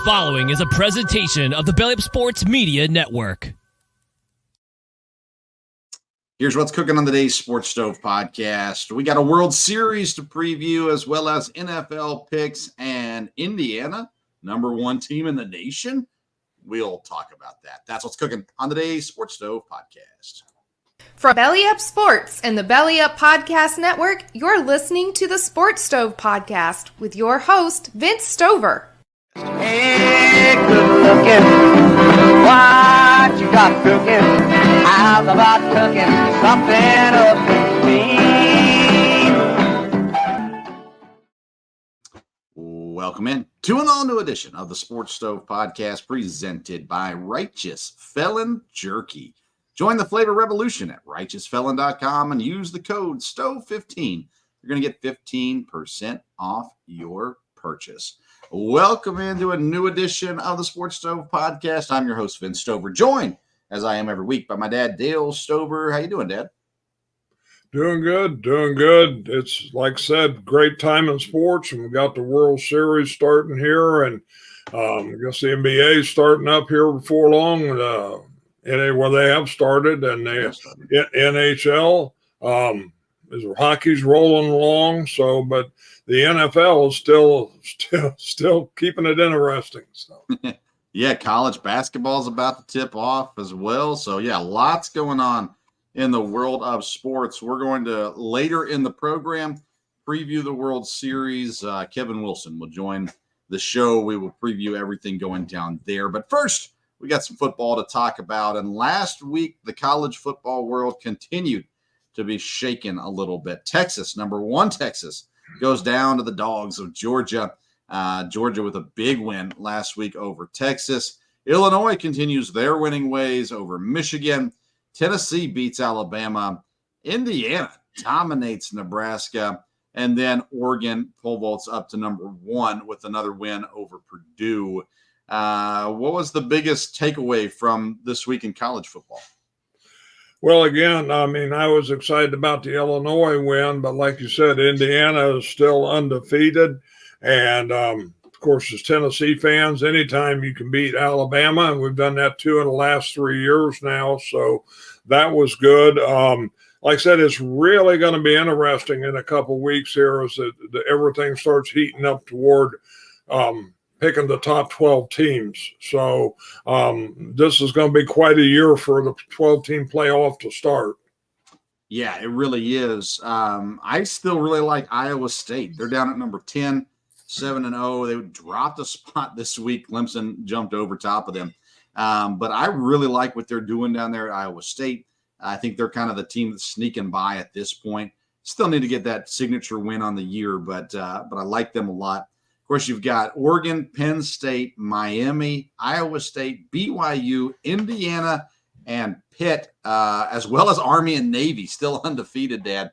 following is a presentation of the Belly Up Sports Media Network. Here's what's cooking on today's Sports Stove podcast. We got a World Series to preview, as well as NFL picks, and Indiana, number one team in the nation. We'll talk about that. That's what's cooking on today's Sports Stove podcast. From Belly Up Sports and the Belly Up Podcast Network, you're listening to the Sports Stove podcast with your host, Vince Stover. Hey, good looking, what you got cooking? How's about cooking something up to me? Welcome in to an all-new edition of the Sports Stove podcast presented by Righteous Felon Jerky. Join the flavor revolution at righteousfelon.com and use the code STOVE15. You're going to get 15% off your purchase. Welcome into a new edition of the Sports Stove podcast. I'm your host, Vince Stover, joined, as I am every week, by my dad, Dale Stover. How you doing, Dad? Doing good. It's, like I said, great time in sports, and we got the World Series starting here, and I guess the NBA is starting up here before long. Well, they have started, and the NHL, hockey's rolling along. So, but the NFL is still keeping it interesting. So, yeah, college basketball is about to tip off as well. So, yeah, lots going on in the world of sports. We're going to later in the program preview the World Series. Kevin Wilson will join the show. We will preview everything going down there. But first, we got some football to talk about. And last week, the college football world continued to be shaken a little bit. Texas, number one Texas, goes down to the Dogs of Georgia. Georgia with a big win last week over Texas. Illinois continues their winning ways over Michigan. Tennessee beats Alabama. Indiana dominates Nebraska. And then Oregon pole vaults up to number one with another win over Purdue. What was the biggest takeaway from this week in college football? well, again, I was excited about the Illinois win, but like you said, Indiana is still undefeated. And, of course, as Tennessee fans, anytime you can beat Alabama, and we've done that too in the last 3 years now. So that was good. Like I said, it's really going to be interesting in a couple of weeks here as everything starts heating up toward picking the top 12 teams. So this is going to be quite a year for the 12-team playoff to start. Yeah, it really is. I still really like Iowa State. They're down at number 10, 7-0. They dropped a spot this week. Clemson jumped over top of them. But I really like what they're doing down there at Iowa State. I think they're kind of the team that's sneaking by at this point. Still need to get that signature win on the year, but I like them a lot. Of course, you've got Oregon, Penn State, Miami, Iowa State, BYU, Indiana, and Pitt, as well as Army and Navy, still undefeated, Dad.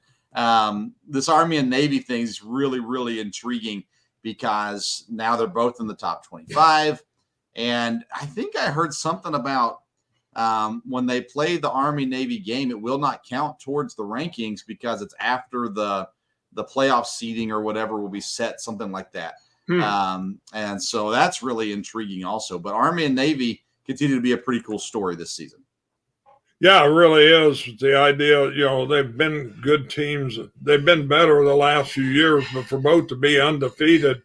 This Army and Navy thing is really, really intriguing because now they're both in the top 25. And I think I heard something about when they play the Army-Navy game, it will not count towards the rankings because it's after the playoff seeding or whatever will be set, something like that. And so that's really intriguing also. But Army and Navy continue to be a pretty cool story this season. Yeah, it really is. The idea, they've been good teams. They've been better the last few years, but for both to be undefeated,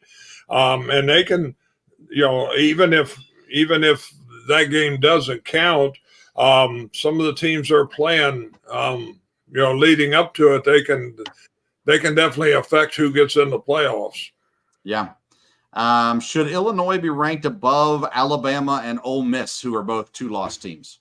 and they can, even if that game doesn't count, some of the teams they're playing, leading up to it, they can definitely affect who gets in the playoffs. Yeah. Should Illinois be ranked above Alabama and Ole Miss, who are both two-loss teams?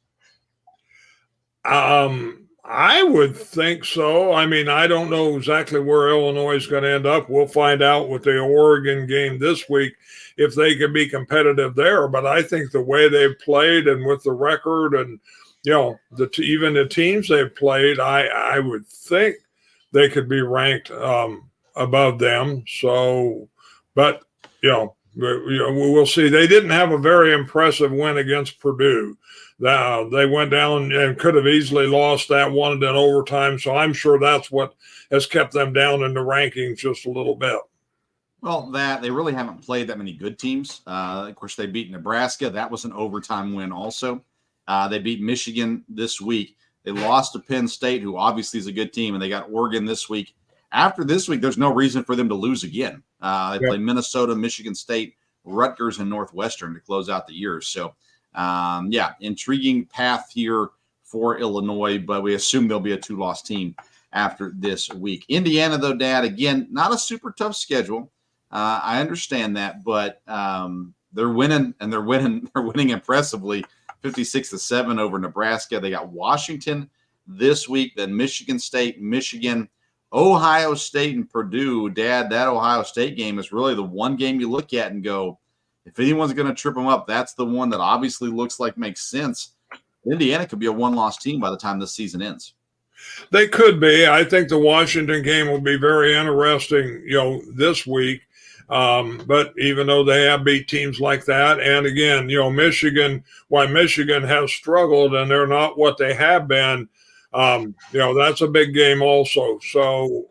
I would think so. I don't know exactly where Illinois is going to end up. We'll find out with the Oregon game this week if they can be competitive there. But I think the way they've played and with the record and, even the teams they've played, I would think they could be ranked above them. So, but, we'll see. They didn't have a very impressive win against Purdue. They went down and could have easily lost that one in overtime. So I'm sure that's what has kept them down in the rankings just a little bit. Well, that they really haven't played that many good teams. Of course, they beat Nebraska. That was an overtime win also. They beat Michigan this week. They lost to Penn State, who obviously is a good team, and they got Oregon this week. After this week, there's no reason for them to lose again. They play Minnesota, Michigan State, Rutgers, and Northwestern to close out the year. So, intriguing path here for Illinois, but we assume there'll be a 2-loss team after this week. Indiana, though, Dad, again, not a super tough schedule. I understand that, but they're winning, and they're winning impressively, 56-7 over Nebraska. They got Washington this week, then Michigan State, Michigan, Ohio State, and Purdue. Dad, that Ohio State game is really the one game you look at and go, if anyone's going to trip them up, that's the one that obviously looks like makes sense. Indiana could be a 1-loss team by the time this season ends. They could be. I think the Washington game will be very interesting, this week. But even though they have beat teams like that, and again, Michigan has struggled and they're not what they have been, that's a big game also. So,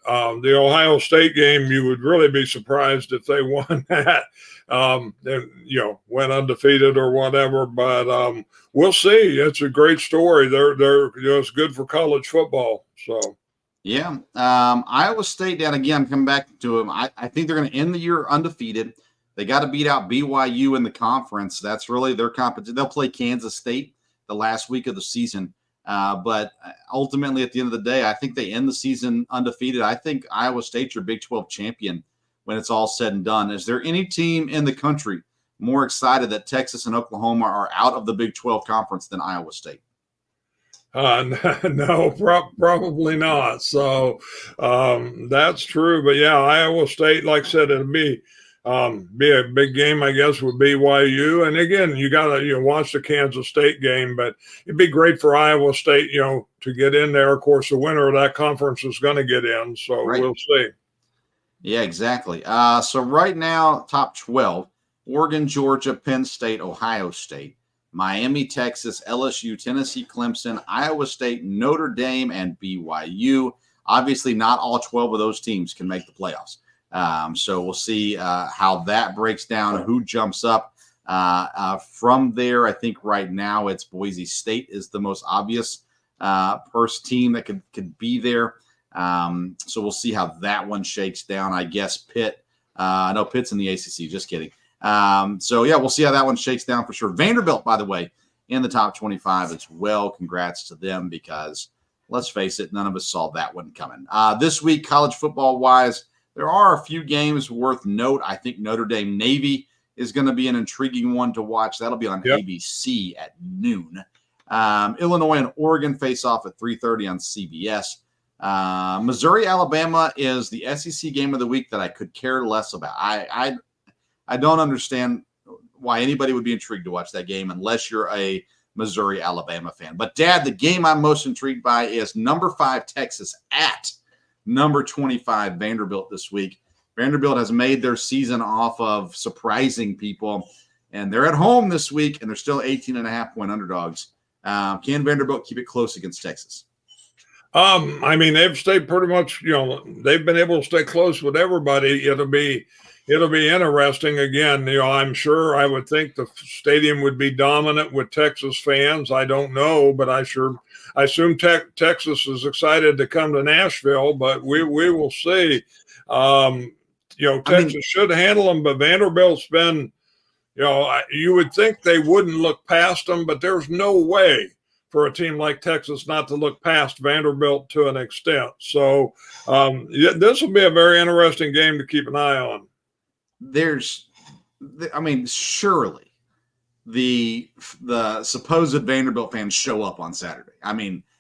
the Ohio State game, you would really be surprised if they won that, went undefeated or whatever. But we'll see. It's a great story. It's good for college football. So. Yeah. Iowa State, down again, come back to them. I think they're going to end the year undefeated. They got to beat out BYU in the conference. That's really their competition. They'll play Kansas State the last week of the season. But ultimately, at the end of the day, I think they end the season undefeated. I think Iowa State's your Big 12 champion when it's all said and done. Is there any team in the country more excited that Texas and Oklahoma are out of the Big 12 conference than Iowa State? No, probably not. So that's true. But yeah, Iowa State, like I said, it'll be a big game, I guess, with BYU. And again, you got to watch the Kansas State game, but it'd be great for Iowa State, to get in there. Of course, the winner of that conference is going to get in. So We'll see. Yeah, exactly. So right now, top 12, Oregon, Georgia, Penn State, Ohio State, Miami, Texas, LSU, Tennessee, Clemson, Iowa State, Notre Dame, and BYU. Obviously, not all 12 of those teams can make the playoffs. So we'll see how that breaks down, who jumps up from there. I think right now it's Boise State is the most obvious first team that could be there. So we'll see how that one shakes down. I guess Pitt. No, Pitt's in the ACC. Just kidding. We'll see how that one shakes down for sure. Vanderbilt, by the way, in the top 25 as well. Congrats to them because, let's face it, none of us saw that one coming. This week, college football-wise, there are a few games worth note. I think Notre Dame Navy is going to be an intriguing one to watch. That'll be on ABC at noon. Illinois and Oregon face off at 3:30 on CBS. Missouri, Alabama is the SEC game of the week that I could care less about. I don't understand why anybody would be intrigued to watch that game unless you're a Missouri, Alabama fan. But, Dad, the game I'm most intrigued by is number 5 Texas at number 25 Vanderbilt this week. Vanderbilt has made their season off of surprising people, and they're at home this week, and they're still 18.5-point underdogs. Can Vanderbilt keep it close against Texas? They've stayed pretty much, they've been able to stay close with everybody. It'll be interesting. Again, I would think the stadium would be dominant with Texas fans. I don't know, but I assume Texas is excited to come to Nashville, but we will see. Texas should handle them, but Vanderbilt's been, you would think they wouldn't look past them, but there's no way for a team like Texas not to look past Vanderbilt to an extent. So this will be a very interesting game to keep an eye on. Surely the supposed Vanderbilt fans show up on Saturday.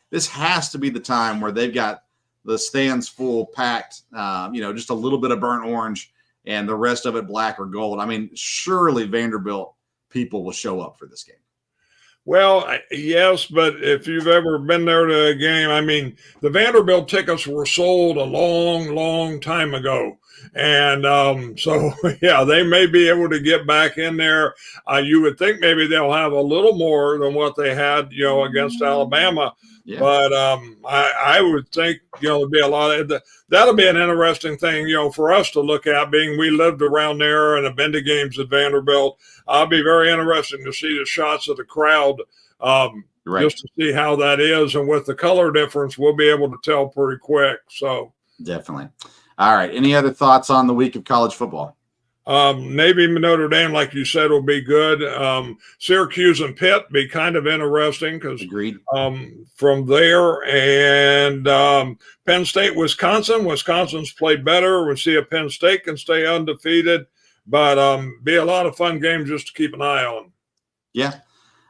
This has to be the time where they've got the stands full, packed, just a little bit of burnt orange and the rest of it black or gold. Surely Vanderbilt people will show up for this game. Well, yes, but if you've ever been there to a game, the Vanderbilt tickets were sold a long, long time ago. And so, yeah, they may be able to get back in there. You would think maybe they'll have a little more than what they had, against Alabama. Yeah. But I would think, there'd be a lot of that'll be an interesting thing, for us to look at, being we lived around there and have been to games at Vanderbilt. I'll be very interesting to see the shots of the crowd, Right. just to see how that is. And with the color difference, we'll be able to tell pretty quick. So definitely. All right. Any other thoughts on the week of college football? Navy Notre Dame, like you said, will be good. Syracuse and Pitt be kind of interesting because from there, and Penn State, Wisconsin. Wisconsin's played better. We'll see if Penn State can stay undefeated, but be a lot of fun games just to keep an eye on. Yeah,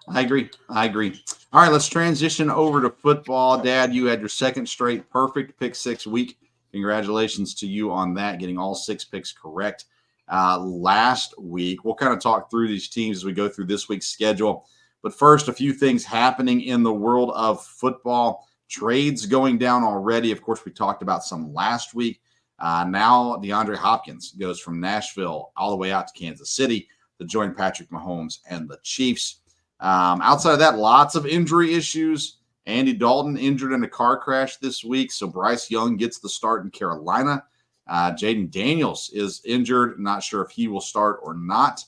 I agree. All right, let's transition over to football. Dad, you had your second straight perfect pick six week. Congratulations to you on that, getting all 6 picks correct. Last week. We'll kind of talk through these teams as we go through this week's schedule. But first, a few things happening in the world of football. Trades going down already. Of course, we talked about some last week. Now DeAndre Hopkins goes from Nashville all the way out to Kansas City to join Patrick Mahomes and the Chiefs. Outside of that, lots of injury issues. Andy Dalton injured in a car crash this week, so Bryce Young gets the start in Carolina. Jaden Daniels is injured. Not sure if he will start or not.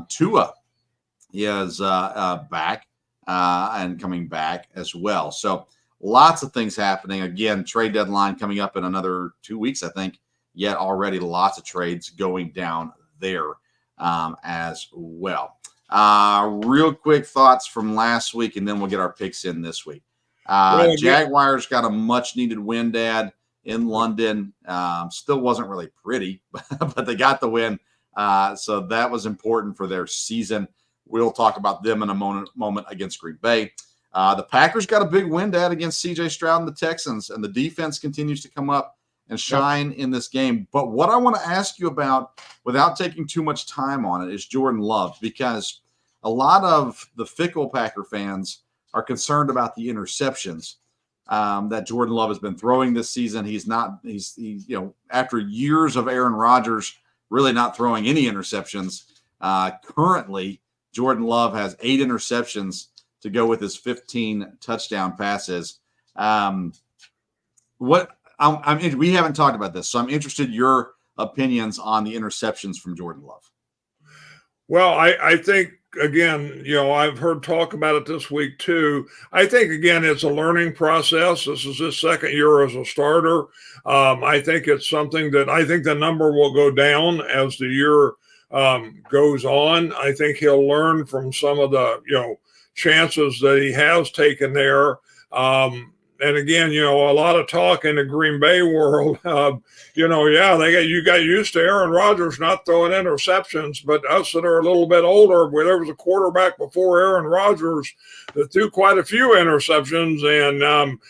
Tua is back and coming back as well. So lots of things happening. Again, trade deadline coming up in another 2 weeks, I think. Yet already lots of trades going down there as well. Real quick thoughts from last week, and then we'll get our picks in this week. Jaguars got a much-needed win, Dad, in London. Still wasn't really pretty, but they got the win. So that was important for their season. We'll talk about them in a moment against Green Bay. The Packers got a big win, Dad, against C.J. Stroud and the Texans, and the defense continues to come up and shine in this game. But what I want to ask you about, without taking too much time on it, is Jordan Love, because a lot of the fickle Packer fans are concerned about the interceptions that Jordan Love has been throwing this season. He's after years of Aaron Rodgers really not throwing any interceptions. Currently, Jordan Love has 8 interceptions to go with his 15 touchdown passes. We haven't talked about this, so I'm interested in your opinions on the interceptions from Jordan Love. Well, I think, again, I've heard talk about it this week too. I think, again, it's a learning process. This is his second year as a starter. I think it's something that I think the number will go down as the year goes on. I think he'll learn from some of the, chances that he has taken there. And again, a lot of talk in the Green Bay world. You got used to Aaron Rodgers not throwing interceptions, but us that are a little bit older, where there was a quarterback before Aaron Rodgers that threw quite a few interceptions, and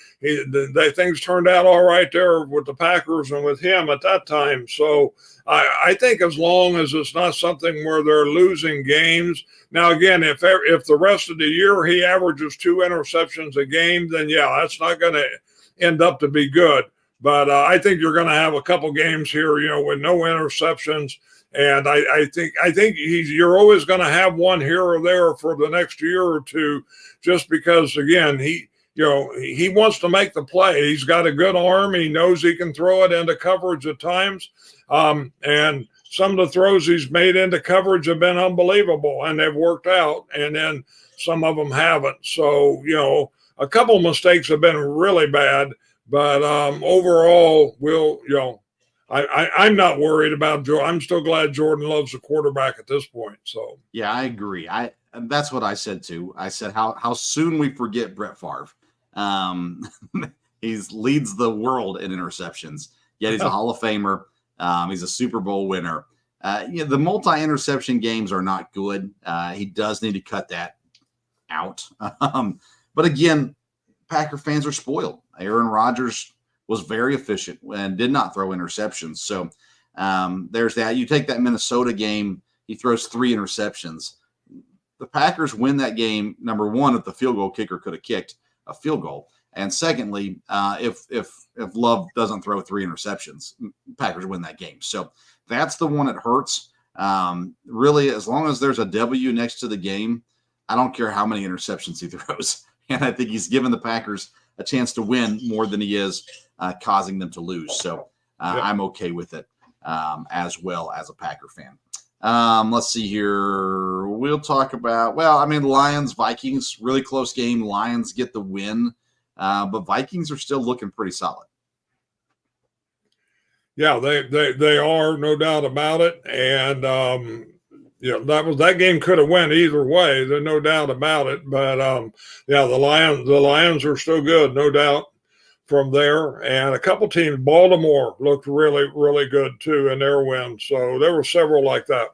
things turned out all right there with the Packers and with him at that time. So I think as long as it's not something where they're losing games. Now, again, if the rest of the year he averages 2 interceptions a game, then that's not going to end up to be good. But I think you're going to have a couple games here, with no interceptions. And I think you're always going to have one here or there for the next year or two, just because, again, he wants to make the play. He's got a good arm. He knows he can throw it into coverage at times. And some of the throws he's made into coverage have been unbelievable, and they've worked out. And then some of them haven't. So, a couple of mistakes have been really bad. But overall, I'm not worried about Joe. I'm still glad Jordan Love's a quarterback at this point. So yeah, I agree. That's what I said too. I said how soon we forget Brett Favre. He leads the world in interceptions. Yet he's a Hall of Famer. He's a Super Bowl winner. The multi-interception games are not good. He does need to cut that out. But again, Packer fans are spoiled. Aaron Rodgers was very efficient and did not throw interceptions. So there's that. You take that Minnesota game, he throws 3 interceptions. The Packers win that game, number one, if the field goal kicker could have kicked a field goal. And secondly, if Love doesn't throw 3 interceptions, Packers win that game. So that's the one that hurts. Really, as long as there's a W next to the game, I don't care how many interceptions he throws. And I think he's given the Packers a chance to win more than he is causing them to lose. So I'm okay with it as well as a Packer fan. Let's see here. We'll talk about, Lions, Vikings, really close game. Lions get the win, but Vikings are still looking pretty solid. Yeah, they are, no doubt about it. And that game could have went either way. There's no doubt about it. But the Lions are still good, no doubt, from there. And a couple teams, Baltimore looked really, really good too in their win. So there were several like that.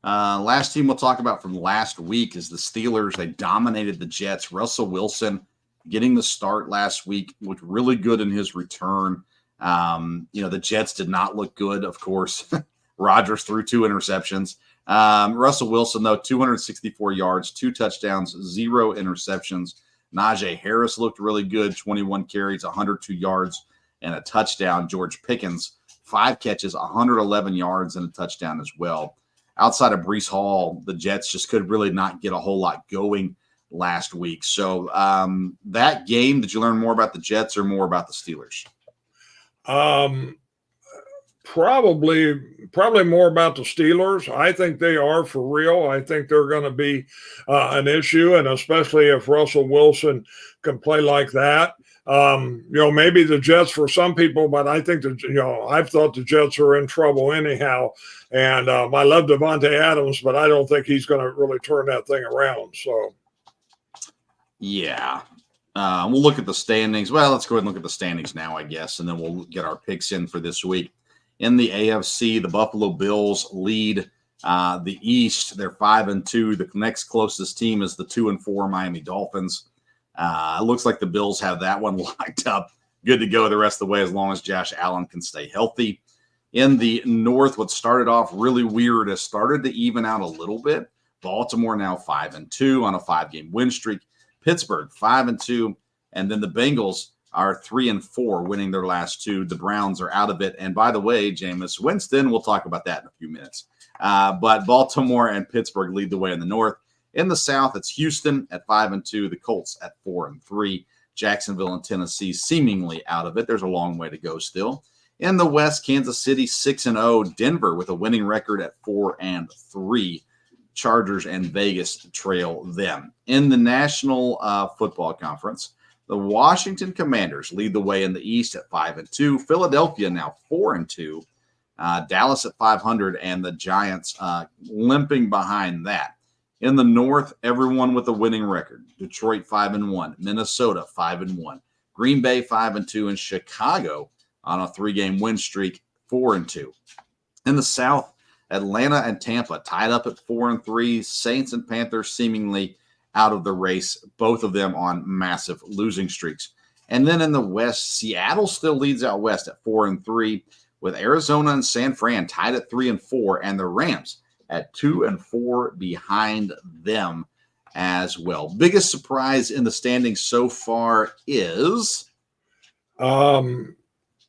Last team we'll talk about from last week is the Steelers. They dominated the Jets. Russell Wilson getting the start last week looked really good in his return. The Jets did not look good, of course. Rodgers threw 2 interceptions. Russell Wilson, though, 264 yards, 2 touchdowns, 0 interceptions. Najee Harris looked really good, 21 carries, 102 yards, and a touchdown. George Pickens, 5 catches, 111 yards, and a touchdown as well. Outside of Breece Hall, the Jets just could really not get a whole lot going last week. So that game, did you learn more about the Jets or more about the Steelers? Probably more about the Steelers. I think they are for real. I think they're going to be an issue, and especially if Russell Wilson can play like that. Maybe the Jets for some people, but I think I've thought the Jets are in trouble anyhow. And I love Devontae Adams, but I don't think he's going to really turn that thing around. So, yeah. We'll look at the standings. Well, let's go ahead and look at the standings now, I guess, and then we'll get our picks in for this week. In the AFC, the Buffalo Bills lead the East. They're 5-2. The next closest team is the 2-4 Miami Dolphins. It looks like the Bills have that one locked up. Good to go the rest of the way as long as Josh Allen can stay healthy. In the North, what started off really weird has started to even out a little bit. Baltimore now 5-2 on a 5-game win streak. Pittsburgh 5-2, and then the Bengals are 3-4, winning their last 2. The Browns are out of it. And by the way, Jameis Winston, we'll talk about that in a few minutes. But Baltimore and Pittsburgh lead the way in the North. In the South, it's Houston at 5-2, the Colts at 4-3, Jacksonville and Tennessee seemingly out of it. There's a long way to go still. In the West, Kansas City 6-0, Denver with a winning record at 4-3. Chargers and Vegas trail them. In the National Football Conference, the Washington Commanders lead the way in the East at 5-2. Philadelphia now 4-2. Dallas at 500, and the Giants limping behind that. In the North, everyone with a winning record. Detroit 5-1, Minnesota 5-1, Green Bay 5-2, and Chicago on a 3-game win streak 4-2. In the South, Atlanta and Tampa tied up at 4-3. Saints and Panthers seemingly out of the race, both of them on massive losing streaks. And then in the West, Seattle still leads out West at 4-3, with Arizona and San Fran tied at 3-4, and the Rams at 2-4 behind them as well. Biggest surprise in the standings so far is San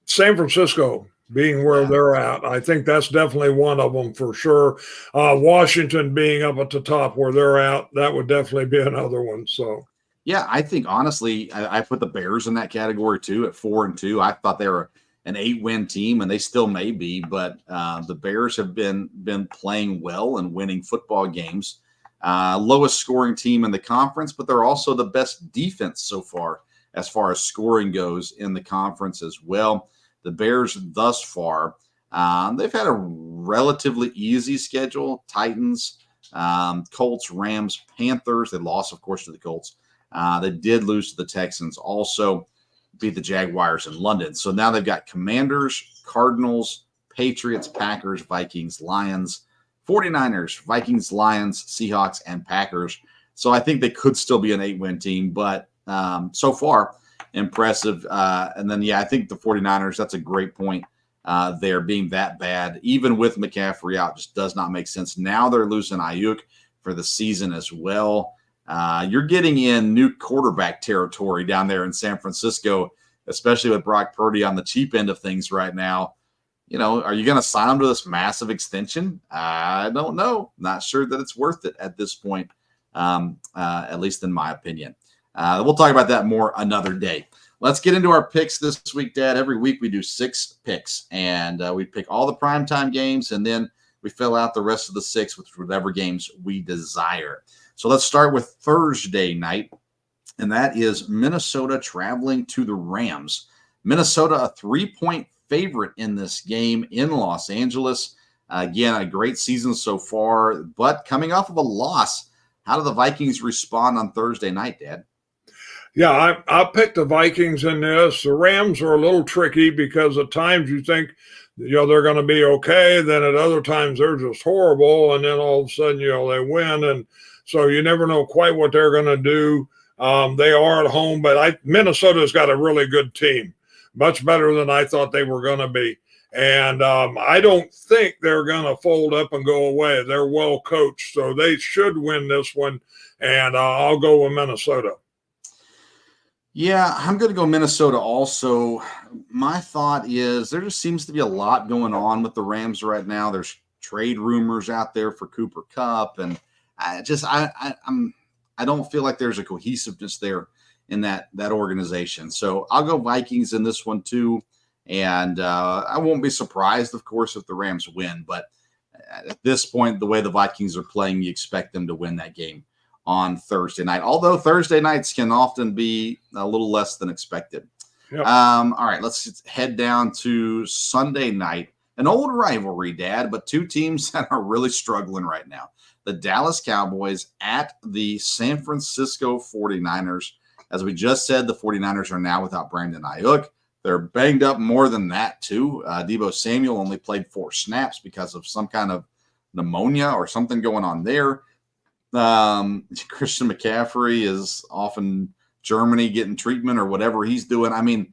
Francisco being where they're at. I think that's definitely one of them for sure. Washington being up at the top where they're at, that would definitely be another one. So, yeah, I think honestly, I put the Bears in that category too at 4-2. I thought they were an 8-win team, and they still may be, but the Bears have been playing well and winning football games. Lowest scoring team in the conference, but they're also the best defense so far as scoring goes in the conference as well. The Bears thus far, they've had a relatively easy schedule. Titans, Colts, Rams, Panthers. They lost, of course, to the Colts. They did lose to the Texans. Also beat the Jaguars in London. So now they've got Commanders, Cardinals, Patriots, Packers, Vikings, Lions, 49ers, Vikings, Lions, Seahawks, and Packers. So I think they could still be an 8-win team, but so far, impressive. And then, I think the 49ers, that's a great point. They're being that bad, even with McCaffrey out, just does not make sense. Now they're losing Ayuk for the season as well. You're getting in new quarterback territory down there in San Francisco, especially with Brock Purdy on the cheap end of things right now. are you going to sign him to this massive extension? I don't know. Not sure that it's worth it at this point, at least in my opinion. We'll talk about that more another day. Let's get into our picks this week, Dad. Every week we do 6 picks, and we pick all the primetime games, and then we fill out the rest of the 6 with whatever games we desire. So let's start with Thursday night, and that is Minnesota traveling to the Rams. Minnesota, a 3-point favorite in this game in Los Angeles. Again, a great season so far, but coming off of a loss. How do the Vikings respond on Thursday night, Dad? Yeah, I picked the Vikings in this. The Rams are a little tricky because at times you think, they're going to be okay. Then at other times they're just horrible. And then all of a sudden, they win. And so you never know quite what they're going to do. They are at home, but Minnesota's got a really good team, much better than I thought they were going to be. And I don't think they're going to fold up and go away. They're well coached, so they should win this one. And I'll go with Minnesota. Yeah, I'm going to go Minnesota also. My thought is there just seems to be a lot going on with the Rams right now. There's trade rumors out there for Cooper Kupp, and I don't feel like there's a cohesiveness there in that organization. So I'll go Vikings in this one too, and I won't be surprised, of course, if the Rams win. But at this point, the way the Vikings are playing, you expect them to win that game on Thursday night, although Thursday nights can often be a little less than expected. Yep. All right, let's head down to Sunday night. An old rivalry, Dad, but 2 teams that are really struggling right now. The Dallas Cowboys at the San Francisco 49ers. As we just said, the 49ers are now without Brandon Ayuk. They're banged up more than that, too. Deebo Samuel only played 4 snaps because of some kind of pneumonia or something going on there. Christian McCaffrey is off in Germany getting treatment or whatever he's doing. I mean,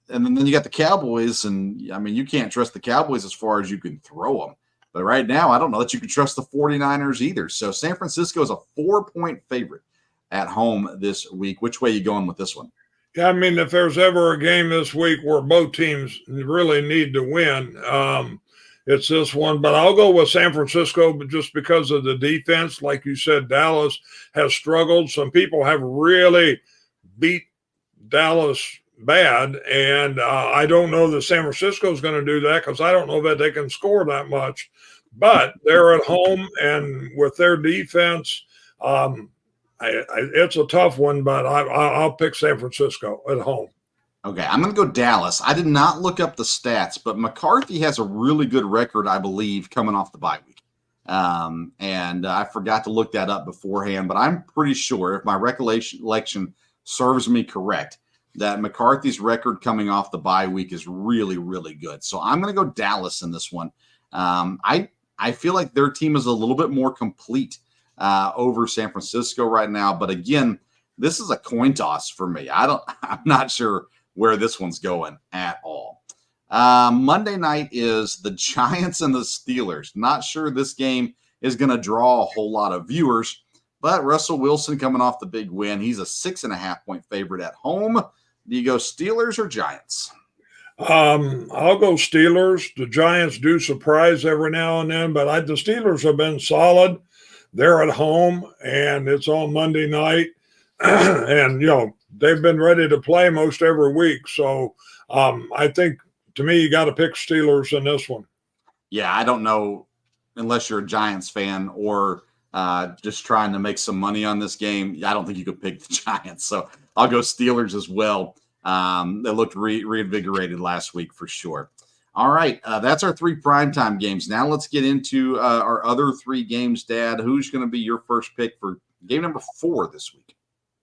and then you got the Cowboys, and I mean, you can't trust the Cowboys as far as you can throw them. But right now, I don't know that you can trust the 49ers either. So San Francisco is a 4-point favorite at home this week. Which way are you going with this one? Yeah, I mean, if there's ever a game this week where both teams really need to win, it's this one. But I'll go with San Francisco, but just because of the defense. Like you said, Dallas has struggled. Some people have really beat Dallas bad, and I don't know that San Francisco is going to do that because I don't know that they can score that much. But they're at home, and with their defense, it's a tough one, but I'll pick San Francisco at home. Okay, I'm going to go Dallas. I did not look up the stats, but McCarthy has a really good record, I believe, coming off the bye week. And I forgot to look that up beforehand, but I'm pretty sure, if my recollection serves me correct, that McCarthy's record coming off the bye week is really, really good. So I'm going to go Dallas in this one. I feel like their team is a little bit more complete over San Francisco right now. But again, this is a coin toss for me. I'm not sure where this one's going at all. Monday night is the Giants and the Steelers. Not sure this game is going to draw a whole lot of viewers, but Russell Wilson coming off the big win. He's a 6.5-point favorite at home. Do you go Steelers or Giants? I'll go Steelers. The Giants do surprise every now and then, but the Steelers have been solid. They're at home, and it's on Monday night. And, they've been ready to play most every week. So I think, to me, you got to pick Steelers in this one. Yeah, I don't know, unless you're a Giants fan or just trying to make some money on this game, I don't think you could pick the Giants. So I'll go Steelers as well. They looked reinvigorated last week for sure. All right, that's our 3 primetime games. Now let's get into our other 3 games, Dad. Who's going to be your first pick for game number 4 this week?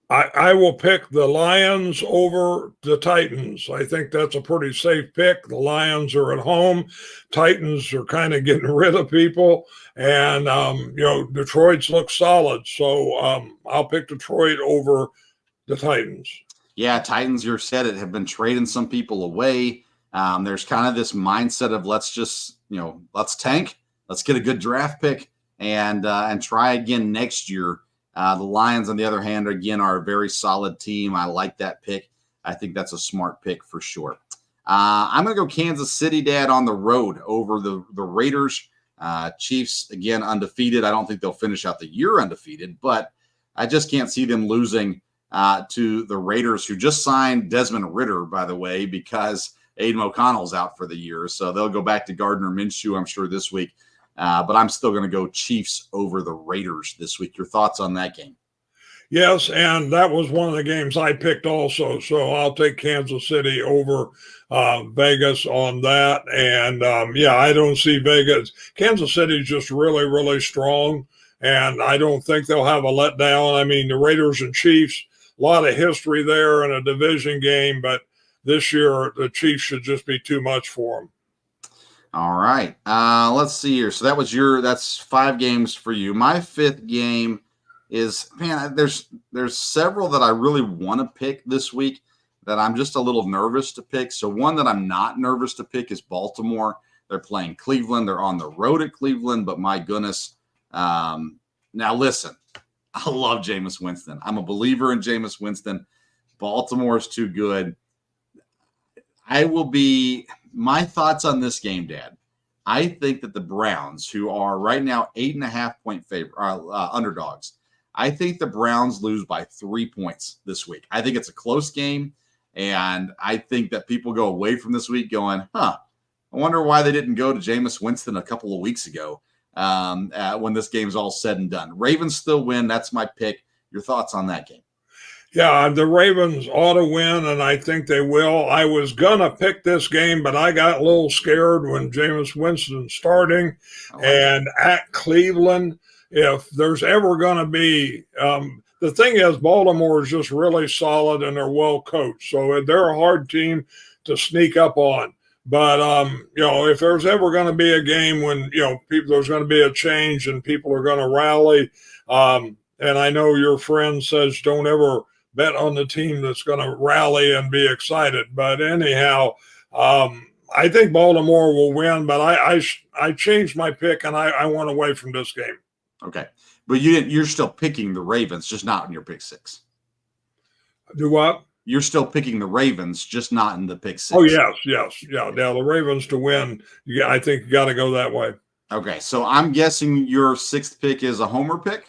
I will pick the Lions over the Titans. I think that's a pretty safe pick. The Lions are at home. Titans are kind of getting rid of people. And, Detroit's look solid. So I'll pick Detroit over the Titans. Yeah, Titans, you said it, have been trading some people away. There's kind of this mindset of let's just, let's tank. Let's get a good draft pick and try again next year. The Lions, on the other hand, again, are a very solid team. I like that pick. I think that's a smart pick for sure. I'm going to go Kansas City, Dad, on the road over the Raiders. Chiefs, again, undefeated. I don't think they'll finish out the year undefeated, but I just can't see them losing to the Raiders, who just signed Desmond Ridder, by the way, because Aiden O'Connell's out for the year. So they'll go back to Gardner Minshew, I'm sure, this week. But I'm still going to go Chiefs over the Raiders this week. Your thoughts on that game? Yes, and that was one of the games I picked also. So I'll take Kansas City over Vegas on that. And, I don't see Vegas. Kansas City is just really, really strong, and I don't think they'll have a letdown. I mean, the Raiders and Chiefs, a lot of history there in a division game, but this year the Chiefs should just be too much for them. All right. Let's see here. So that's 5 games for you. My 5th game is, man, there's several that I really want to pick this week that I'm just a little nervous to pick. So one that I'm not nervous to pick is Baltimore. They're playing Cleveland. They're on the road at Cleveland, but my goodness. Now listen, I love Jameis Winston. I'm a believer in Jameis Winston. Baltimore is too good. My thoughts on this game, Dad. I think that the Browns, who are right now 8.5-point underdogs, I think the Browns lose by 3 points this week. I think it's a close game, and I think that people go away from this week going, I wonder why they didn't go to Jameis Winston a couple of weeks ago when this game's all said and done. Ravens still win. That's my pick. Your thoughts on that game? Yeah, the Ravens ought to win, and I think they will. I was going to pick this game, but I got a little scared when Jameis Winston starting. And at Cleveland, if there's ever going to be the thing is, Baltimore is just really solid and they're well coached. So they're a hard team to sneak up on. But, if there's ever going to be a game when, there's going to be a change and people are going to rally. And I know your friend says don't ever bet on the team that's going to rally and be excited. But anyhow, I think Baltimore will win, but I changed my pick and I went away from this game. Okay. But you're still picking the Ravens, just not in your pick 6. Do what? You're still picking the Ravens, just not in the pick 6. Oh, yes. Yeah, the Ravens to win. Yeah, I think you got to go that way. Okay, so I'm guessing your 6th pick is a homer pick?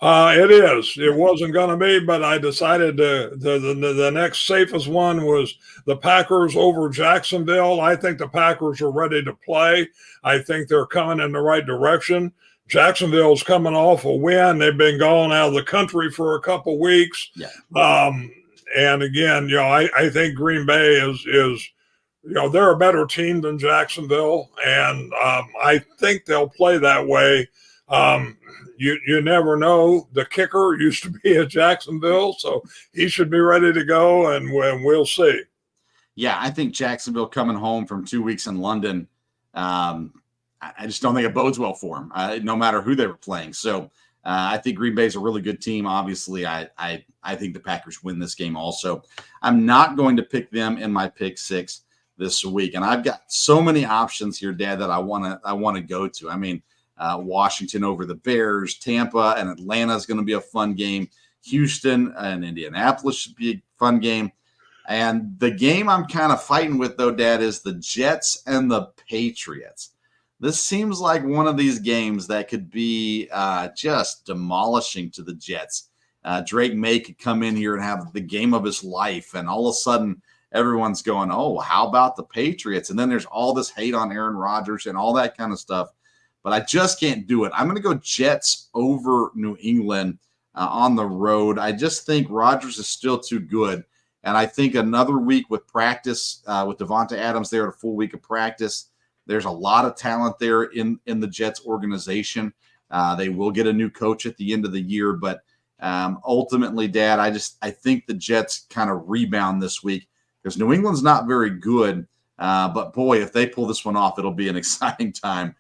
It is. It wasn't going to be, but I decided the next safest one was the Packers over Jacksonville. I think the Packers are ready to play. I think they're coming in the right direction. Jacksonville's coming off a win. They've been gone out of the country for a couple weeks. Yeah. And again, I think Green Bay is they're a better team than Jacksonville, and I think they'll play that way. You never know. The kicker used to be at Jacksonville, so he should be ready to go, and we'll see. Yeah, I think Jacksonville coming home from 2 weeks in London, I just don't think it bodes well for him, no matter who they were playing. So I think Green Bay is a really good team. Obviously, I think the Packers win this game also. I'm not going to pick them in my pick 6 this week, and I've got so many options here, Dad, that I want to go to. I mean, Washington over the Bears, Tampa and Atlanta is going to be a fun game. Houston and Indianapolis should be a fun game. And the game I'm kind of fighting with, though, Dad, is the Jets and the Patriots. This seems like one of these games that could be just demolishing to the Jets. Drake May could come in here and have the game of his life, and all of a sudden everyone's going, oh, how about the Patriots? And then there's all this hate on Aaron Rodgers and all that kind of stuff. But I just can't do it. I'm going to go Jets over New England on the road. I just think Rodgers is still too good. And I think another week with practice, with Devonta Adams there, a full week of practice, there's a lot of talent there in the Jets organization. They will get a new coach at the end of the year. But ultimately, Dad, I think the Jets kind of rebound this week because New England's not very good. But, boy, if they pull this one off, it'll be an exciting time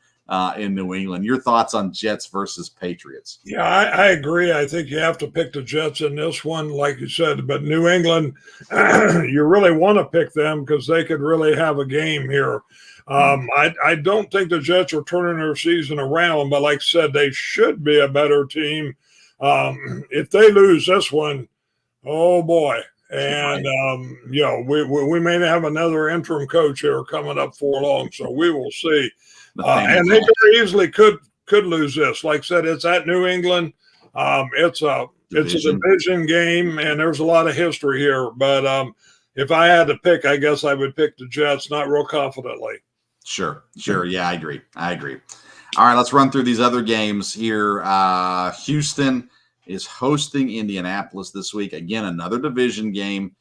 in New England. Your thoughts on Jets versus Patriots? Yeah, I agree. I think you have to pick the Jets in this one, like you said. But New England, you really want to pick them because they could really have a game here. I don't think the Jets are turning their season around, but like I said, they should be a better team. If they lose this one, oh boy, And, we may have another interim coach here coming up for long, so we will see. And they very easily could lose this. Like I said, it's at New England. It's a division game, and there's a lot of history here. But if I had to pick, I guess I would pick the Jets, not real confidently. Sure. Yeah, I agree. All right, let's run through these other games here. Houston is hosting Indianapolis this week. Again, another division game.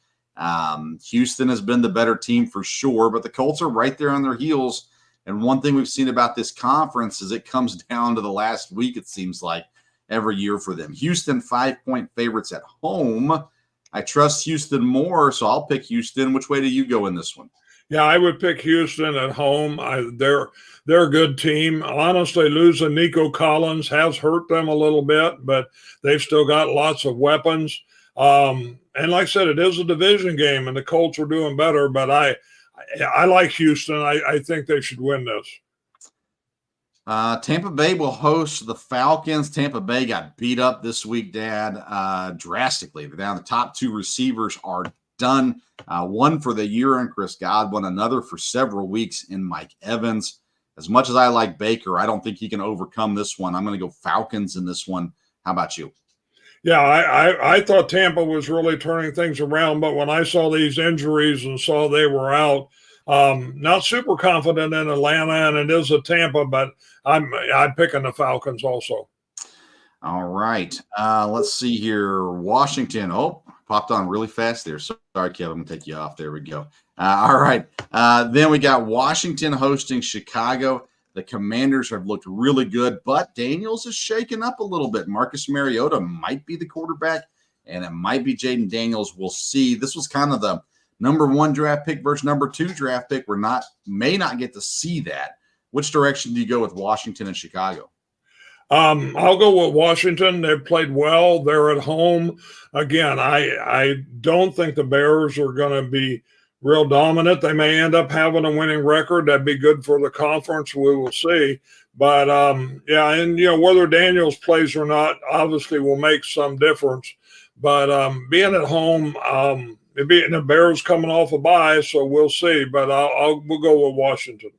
Houston has been the better team for sure, but the Colts are right there on their heels. And one thing we've seen about this conference is it comes down to the last week, it seems like, every year for them. Houston, 5-point favorites at home. I trust Houston more, so I'll pick Houston. Which way do you go in this one? Yeah, I would pick Houston at home. They're a good team. Honestly, losing Nico Collins has hurt them a little bit, but they've still got lots of weapons. And like I said, it is a division game, and the Colts are doing better. But I like Houston. I think they should win this. Tampa Bay will host the Falcons. Tampa Bay got beat up this week, Dad, drastically. Now the top two receivers are done. One for the year in Chris Godwin, another for several weeks in Mike Evans. As much as I like Baker, I don't think he can overcome this one. I'm going to go Falcons in this one. How about you? Yeah, I thought Tampa was really turning things around, but when I saw these injuries and saw they were out, not super confident in Atlanta, and it is a Tampa, but I'm picking the Falcons also. All right. Let's see here. Washington. Oh, popped on really fast there. Sorry, Kevin. I'm going to take you off. There we go. All right. Then we got Washington hosting Chicago. The Commanders have looked really good, but Daniels is shaking up a little bit. Marcus Mariota might be the quarterback, and it might be Jaden Daniels. We'll see. This was kind of the number 1 draft pick versus number 2 draft pick. May not get to see that. Which direction do you go with Washington and Chicago? I'll go with Washington. They've played well. They're at home. Again, I don't think the Bears are going to be real dominant. They may end up having a winning record. That'd be good for the conference. We will see. But, whether Daniels plays or not obviously will make some difference. But being at home, the Bears coming off a bye, so we'll see. But we'll go with Washington.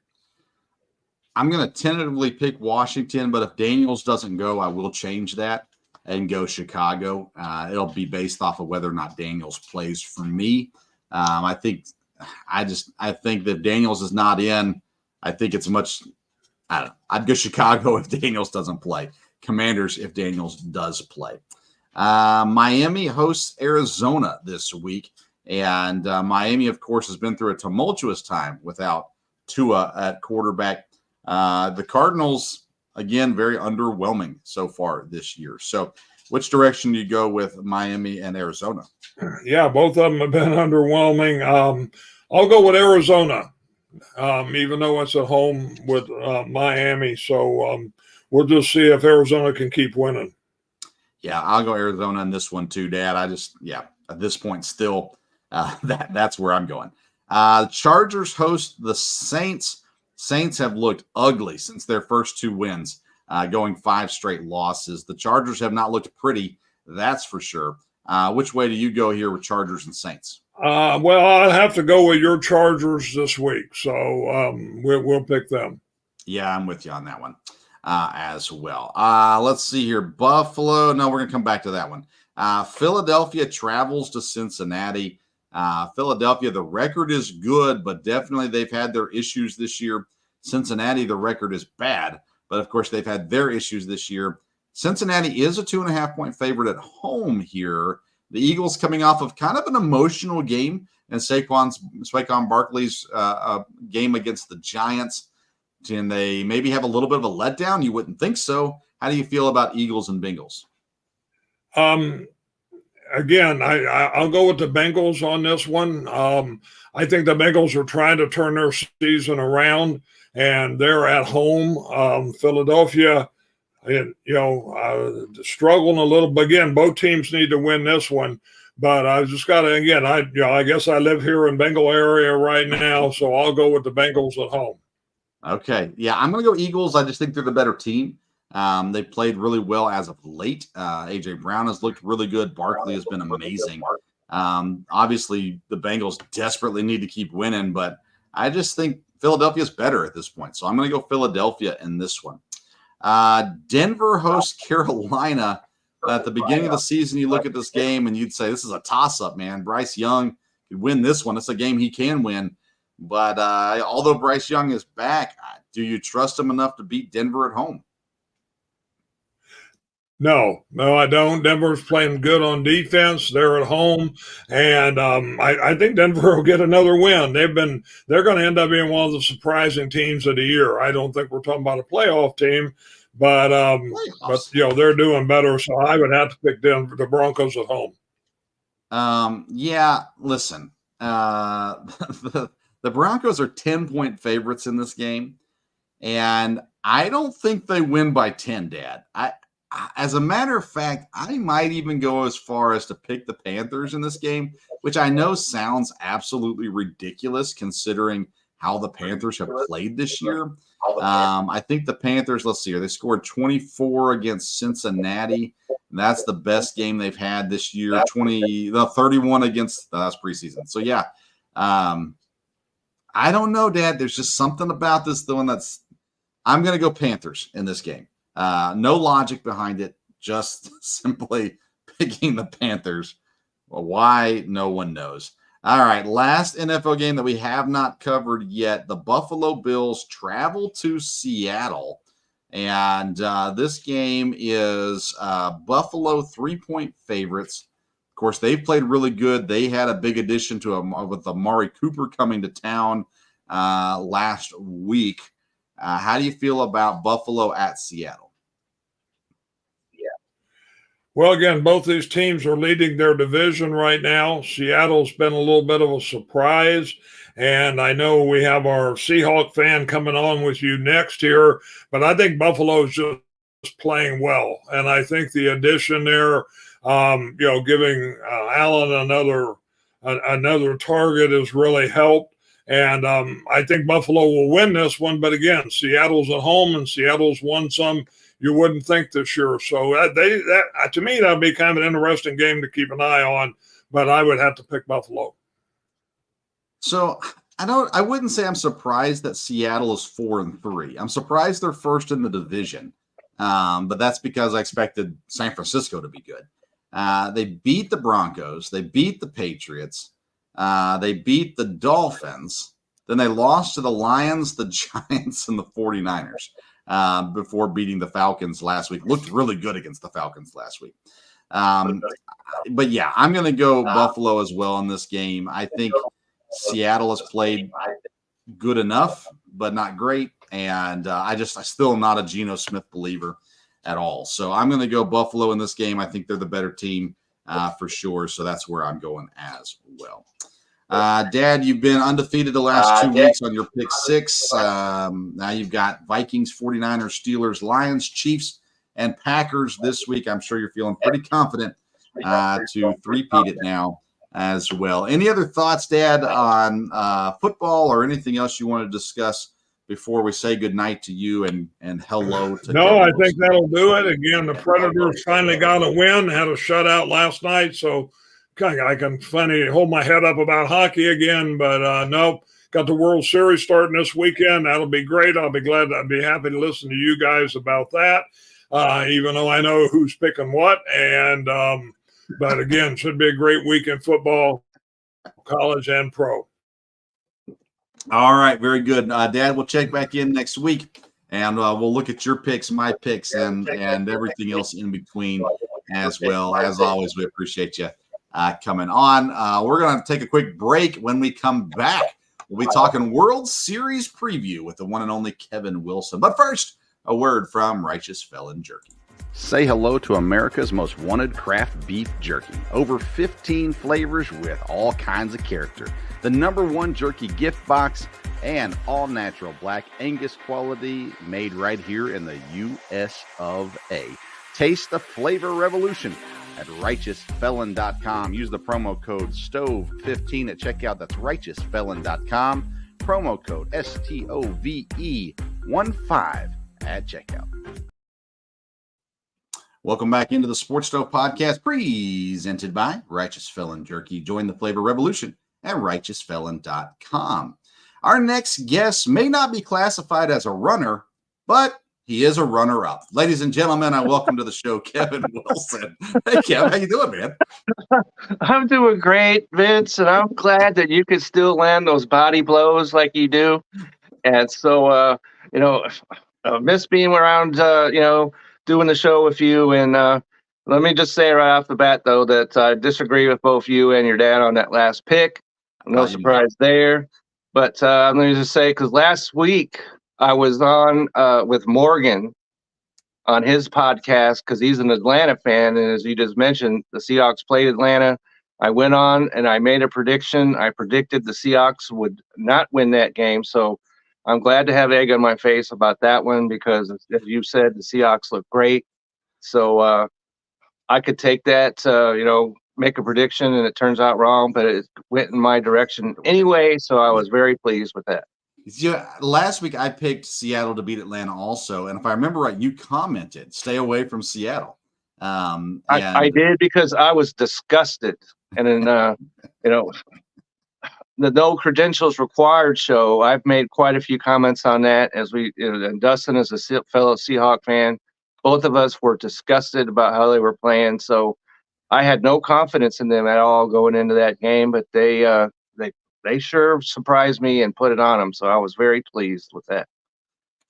I'm going to tentatively pick Washington, but if Daniels doesn't go, I will change that and go Chicago. It'll be based off of whether or not Daniels plays for me. I think that Daniels is not in. I think it's much. I don't know. I'd go Chicago if Daniels doesn't play. Commanders if Daniels does play. Miami hosts Arizona this week, and Miami, of course, has been through a tumultuous time without Tua at quarterback. The Cardinals, again, very underwhelming so far this year. So which direction do you go with Miami and Arizona? Yeah, both of them have been underwhelming. I'll go with Arizona, even though it's at home with Miami. So we'll just see if Arizona can keep winning. Yeah, I'll go Arizona in this one too, Dad. At this point still, that's where I'm going. Chargers host the Saints. Saints have looked ugly since their first 2 wins, going 5 straight losses. The Chargers have not looked pretty, that's for sure. Which way do you go here with Chargers and Saints? Well, I'll have to go with your Chargers this week, so we'll pick them. Yeah, I'm with you on that one as well. Let's see here. Buffalo. No, we're going to come back to that one. Philadelphia travels to Cincinnati. Philadelphia, the record is good, but definitely they've had their issues this year. Cincinnati, the record is bad, but of course they've had their issues this year. Cincinnati is a 2.5-point favorite at home here. The Eagles coming off of kind of an emotional game in Saquon Barkley's game against the Giants. Can they maybe have a little bit of a letdown? You wouldn't think so. How do you feel about Eagles and Bengals? Again, I'll go with the Bengals on this one. I think the Bengals are trying to turn their season around, and they're at home. Philadelphia, struggling a little. But again, both teams need to win this one. But I just got to, again, I guess I live here in Bengal area right now, so I'll go with the Bengals at home. Okay. Yeah, I'm going to go Eagles. I just think they're the better team. They played really well as of late. A.J. Brown has looked really good. Barkley has been amazing. Obviously, the Bengals desperately need to keep winning, but I just think Philadelphia's better at this point. So I'm going to go Philadelphia in this one. Denver hosts Carolina. At the beginning of the season, you look at this game and you'd say, this is a toss-up, man. Bryce Young could win this one. It's a game he can win. But although Bryce Young is back, do you trust him enough to beat Denver at home? No, I don't. Denver's playing good on defense. They're at home, and I think Denver will get another win. They're going to end up being one of the surprising teams of the year. I don't think we're talking about a playoff team, but they're doing better. So I would have to pick the Broncos at home. Listen, the Broncos are 10-point favorites in this game, and I don't think they win by 10, Dad. As a matter of fact, I might even go as far as to pick the Panthers in this game, which I know sounds absolutely ridiculous considering how the Panthers have played this year. I think the Panthers, let's see here, they scored 24 against Cincinnati. That's the best game they've had this year. 31 against that's preseason. So yeah, I don't know, Dad. There's just something about this one I'm going to go Panthers in this game. No logic behind it, just simply picking the Panthers. Well, why? No one knows. All right, last NFL game that we have not covered yet. The Buffalo Bills travel to Seattle, and this game is Buffalo 3-point favorites. Of course, they've played really good. They had a big addition to with Amari Cooper coming to town last week. How do you feel about Buffalo at Seattle? Well, again, both these teams are leading their division right now. Seattle's been a little bit of a surprise, and I know we have our Seahawk fan coming on with you next here, but I think Buffalo's just playing well, and I think the addition there, giving Allen another target has really helped. And I think Buffalo will win this one. But again, Seattle's at home, and Seattle's won some you wouldn't think this year. So to me, that'd be kind of an interesting game to keep an eye on. But I would have to pick Buffalo. So I wouldn't say I'm surprised that Seattle is 4-3. I'm surprised they're first in the division. But that's because I expected San Francisco to be good. They beat the Broncos. They beat the Patriots. They beat the Dolphins. Then they lost to the Lions, the Giants, and the 49ers before beating the Falcons last week. Looked really good against the Falcons last week. But yeah, I'm going to go Buffalo as well in this game. I think Seattle has played good enough, but not great. And I still am not a Geno Smith believer at all. So I'm going to go Buffalo in this game. I think they're the better team for sure. So that's where I'm going as well. Dad, you've been undefeated the last 2 weeks on your pick six. Now you've got Vikings, 49ers, Steelers, Lions, Chiefs, and Packers this week. I'm sure you're feeling pretty confident to three-peat it now as well. Any other thoughts, Dad, on football or anything else you want to discuss before we say goodnight to you and hello to No, I think that'll do it. Again, the Predators finally got a win, had a shutout last night, so I can finally hold my head up about hockey again, but nope. Got the World Series starting this weekend. That'll be great. I'll be happy to listen to you guys about that, even though I know who's picking what. And but again, should be a great week in football, college and pro. All right, very good. Dad, we'll check back in next week, and we'll look at your picks, my picks, and everything else in between as well. As always, we appreciate you coming on. We're going to take a quick break. When we come back, we'll be talking World Series preview with the one and only Kevin Wilson. But first, a word from Righteous Felon Jerky. Say hello to America's most wanted craft beef jerky. Over 15 flavors with all kinds of character. The #1 jerky gift box and all natural black Angus quality made right here in the U.S. of A. Taste the flavor revolution at righteousfelon.com. Use the promo code STOVE15 at checkout. That's righteousfelon.com. Promo code STOVE15 at checkout. Welcome back into the Sports Stove Podcast, presented by Righteous Felon Jerky. Join the flavor revolution at righteousfelon.com. Our next guest may not be classified as a runner, but he is a runner-up. Ladies and gentlemen, I welcome to the show Kevin Wilson. Hey, Kevin, how you doing, man? I'm doing great, Vince, and I'm glad that you can still land those body blows like you do. And so, miss being around, doing the show with you. And let me just say right off the bat, though, that I disagree with both you and your dad on that last pick. No surprise there. But let me just say, because last week I was on with Morgan on his podcast because he's an Atlanta fan. And as you just mentioned, the Seahawks played Atlanta. I went on and I made a prediction. I predicted the Seahawks would not win that game. So I'm glad to have egg on my face about that one because, as you said, the Seahawks look great. So I could take that, make a prediction, and it turns out wrong, but it went in my direction anyway. So I was very pleased with that. Yeah, last week I picked Seattle to beat Atlanta also, and if I remember right, you commented, "Stay away from Seattle." I did because I was disgusted, and then the No Credentials Required show, I've made quite a few comments on that. And Dustin is a fellow Seahawk fan. Both of us were disgusted about how they were playing, so I had no confidence in them at all going into that game. But they sure surprised me and put it on them, so I was very pleased with that.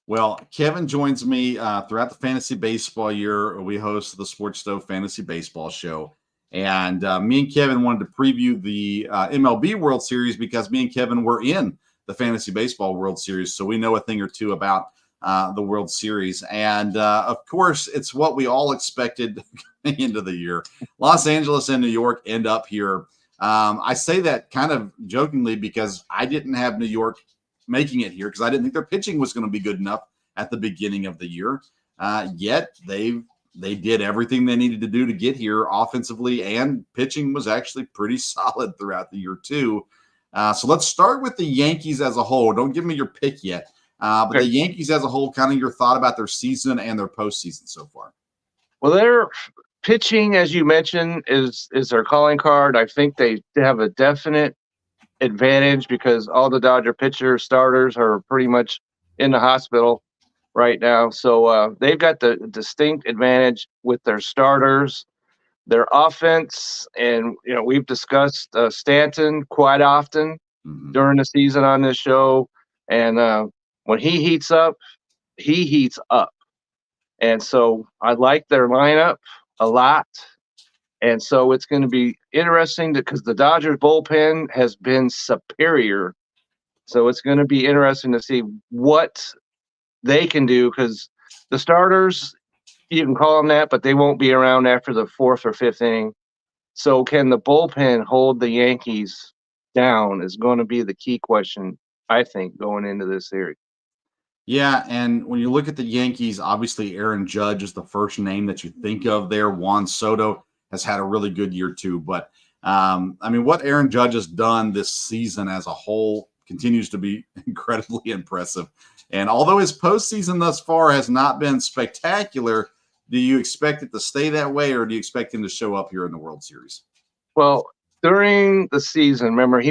Well, Kevin joins me throughout the fantasy baseball year. We host the Sports Stove Fantasy Baseball Show. And me and Kevin wanted to preview the MLB World Series because me and Kevin were in the Fantasy Baseball World Series. So we know a thing or two about the World Series. And, of course, it's what we all expected coming into the year. Los Angeles and New York end up here. I say that kind of jokingly because I didn't have New York making it here because I didn't think their pitching was going to be good enough at the beginning of the year. Yet they did everything they needed to do to get here offensively, and pitching was actually pretty solid throughout the year too. So let's start with the Yankees as a whole. Don't give me your pick yet. But the Yankees as a whole, kind of your thought about their season and their postseason so far. Well, their pitching, as you mentioned, is their calling card. I think they have a definite advantage because all the Dodger pitcher starters are pretty much in the hospital right now. So they've got the distinct advantage with their starters, their offense. And, we've discussed Stanton quite often during the season on this show. And when he heats up, he heats up. And so I like their lineup a lot. And so it's going to be interesting because the Dodgers bullpen has been superior. So it's going to be interesting to see what they can do because the starters, you can call them that, but they won't be around after the fourth or fifth inning. So can the bullpen hold the Yankees down is going to be the key question, I think, going into this series. Yeah, and when you look at the Yankees, obviously Aaron Judge is the first name that you think of there. Juan Soto has had a really good year too. But, what Aaron Judge has done this season as a whole continues to be incredibly impressive. And although his postseason thus far has not been spectacular, do you expect it to stay that way, or do you expect him to show up here in the World Series? Well, during the season, remember, he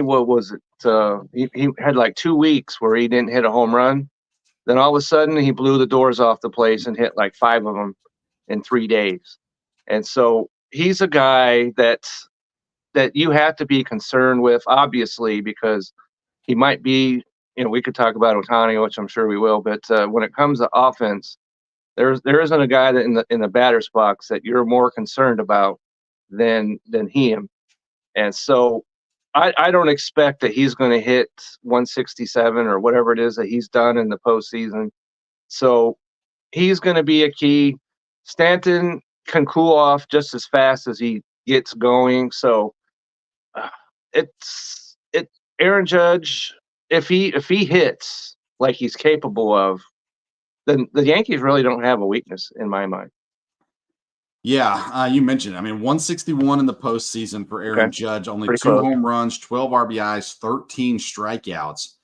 had like 2 weeks where he didn't hit a home run. Then all of a sudden, he blew the doors off the place and hit like 5 of them in 3 days. And so he's a guy that you have to be concerned with, obviously, because he might be, we could talk about Ohtani, which I'm sure we will, but when it comes to offense, there isn't a guy that in the batter's box that you're more concerned about than him. And so I don't expect that he's going to hit 167 or whatever it is that he's done in the postseason. So he's going to be a key. Stanton can cool off just as fast as he gets going. So it's Aaron Judge. If he hits like he's capable of, then the Yankees really don't have a weakness in my mind. Yeah, you mentioned it. 161 in the postseason for Aaron Judge, only Pretty 2 close. home runs, 12 RBIs, 13 strikeouts.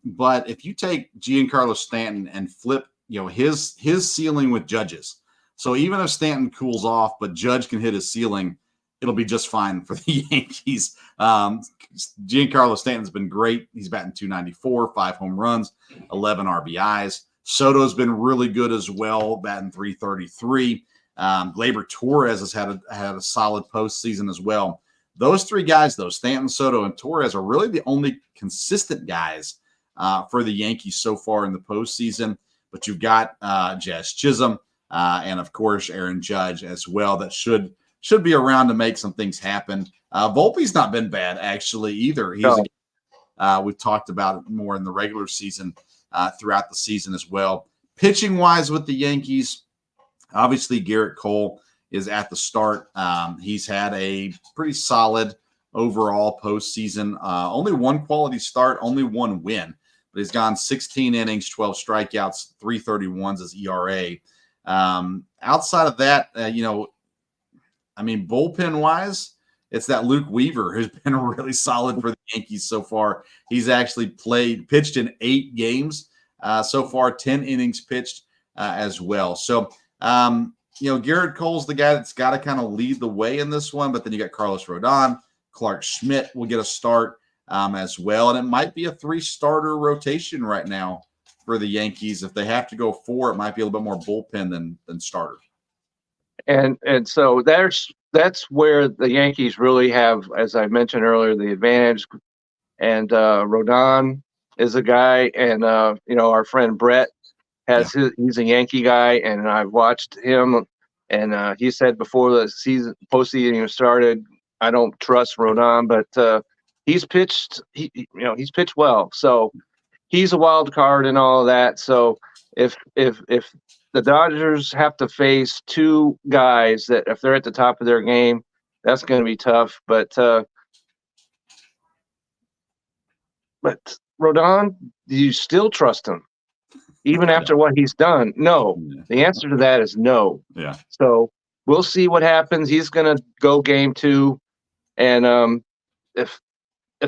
But if you take Giancarlo Stanton and flip, his ceiling with Judge's, So even if Stanton cools off, but Judge can hit his ceiling, it'll be just fine for the Yankees. Giancarlo Stanton's been great. He's batting .294, 5 home runs, 11 RBIs. Soto's been really good as well, batting .333. Gleyber Torres has had a solid postseason as well. Those three guys, though, Stanton, Soto, and Torres, are really the only consistent guys for the Yankees so far in the postseason. But you've got Jazz Chisholm and, of course, Aaron Judge as well that should be around to make some things happen. Volpe's not been bad, actually, either. We've talked about it more in the regular season throughout the season as well. Pitching-wise with the Yankees, obviously Garrett Cole is at the start. He's had a pretty solid overall postseason. Only one quality start, only one win. But he's gone 16 innings, 12 strikeouts, 3.31's his ERA. Outside of that, bullpen-wise, it's that Luke Weaver who's been really solid for the Yankees so far. He's actually pitched in 8 games so far, 10 innings pitched as well. So, Garrett Cole's the guy that's got to kind of lead the way in this one, but then you got Carlos Rodon. Clark Schmidt will get a start as well, and it might be a 3-starter rotation right now for the Yankees. If they have to go 4, it might be a little bit more bullpen than starter. And so that's where the Yankees really have, as I mentioned earlier, the advantage. And Rodon is a guy, and our friend Brett he's a Yankee guy, and I've watched him, and he said before the postseason even started, I don't trust Rodon, but he's pitched well, so he's a wild card and all of that. So if the Dodgers have to face 2 guys that, if they're at the top of their game, that's going to be tough. But Rodon, do you still trust him, even after what he's done? No. The answer to that is no. Yeah. So we'll see what happens. He's going to go game 2, and if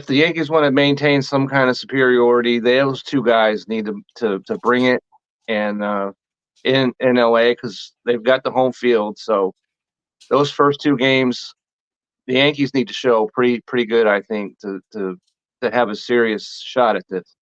the Yankees want to maintain some kind of superiority, those 2 guys need to bring it, and in LA, because they've got the home field. So those first 2 games, the Yankees need to show pretty good, I think, to have a serious shot at this.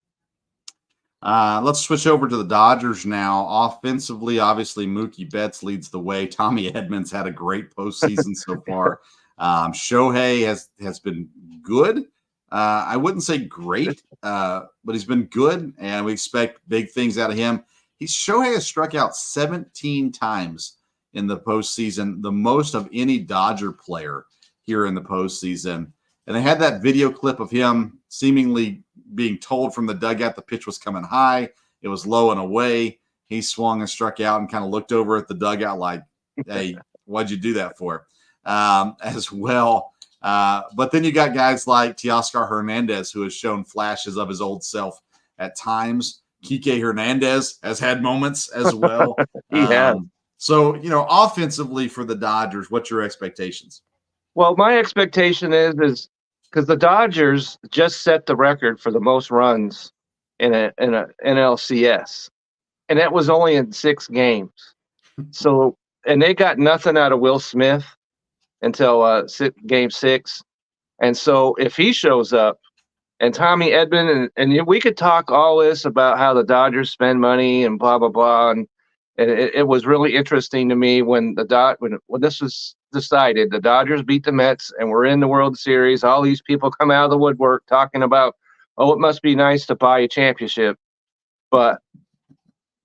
Let's switch over to the Dodgers now. Offensively, obviously, Mookie Betts leads the way. Tommy Edmonds had a great postseason so far. Shohei has been good. I wouldn't say great, but he's been good, and we expect big things out of him. Shohei has struck out 17 times in the postseason, the most of any Dodger player here in the postseason. And they had that video clip of him seemingly being told from the dugout the pitch was coming high. It was low and away. He swung and struck out and kind of looked over at the dugout like, hey, what'd you do that for? As well. But then you got guys like Teoscar Hernandez, who has shown flashes of his old self at times. Kike Hernandez has had moments as well. He has. So, offensively for the Dodgers, what's your expectations? Well, my expectation is because the Dodgers just set the record for the most runs in a NLCS, and that was only in 6 games. So, and they got nothing out of Will Smith until game 6. And so if he shows up, and Tommy Edman, and we could talk all this about how the Dodgers spend money and blah, blah, blah. And it was really interesting to me when this was decided, the Dodgers beat the Mets and we're in the World Series. All these people come out of the woodwork talking about, oh, it must be nice to buy a championship. But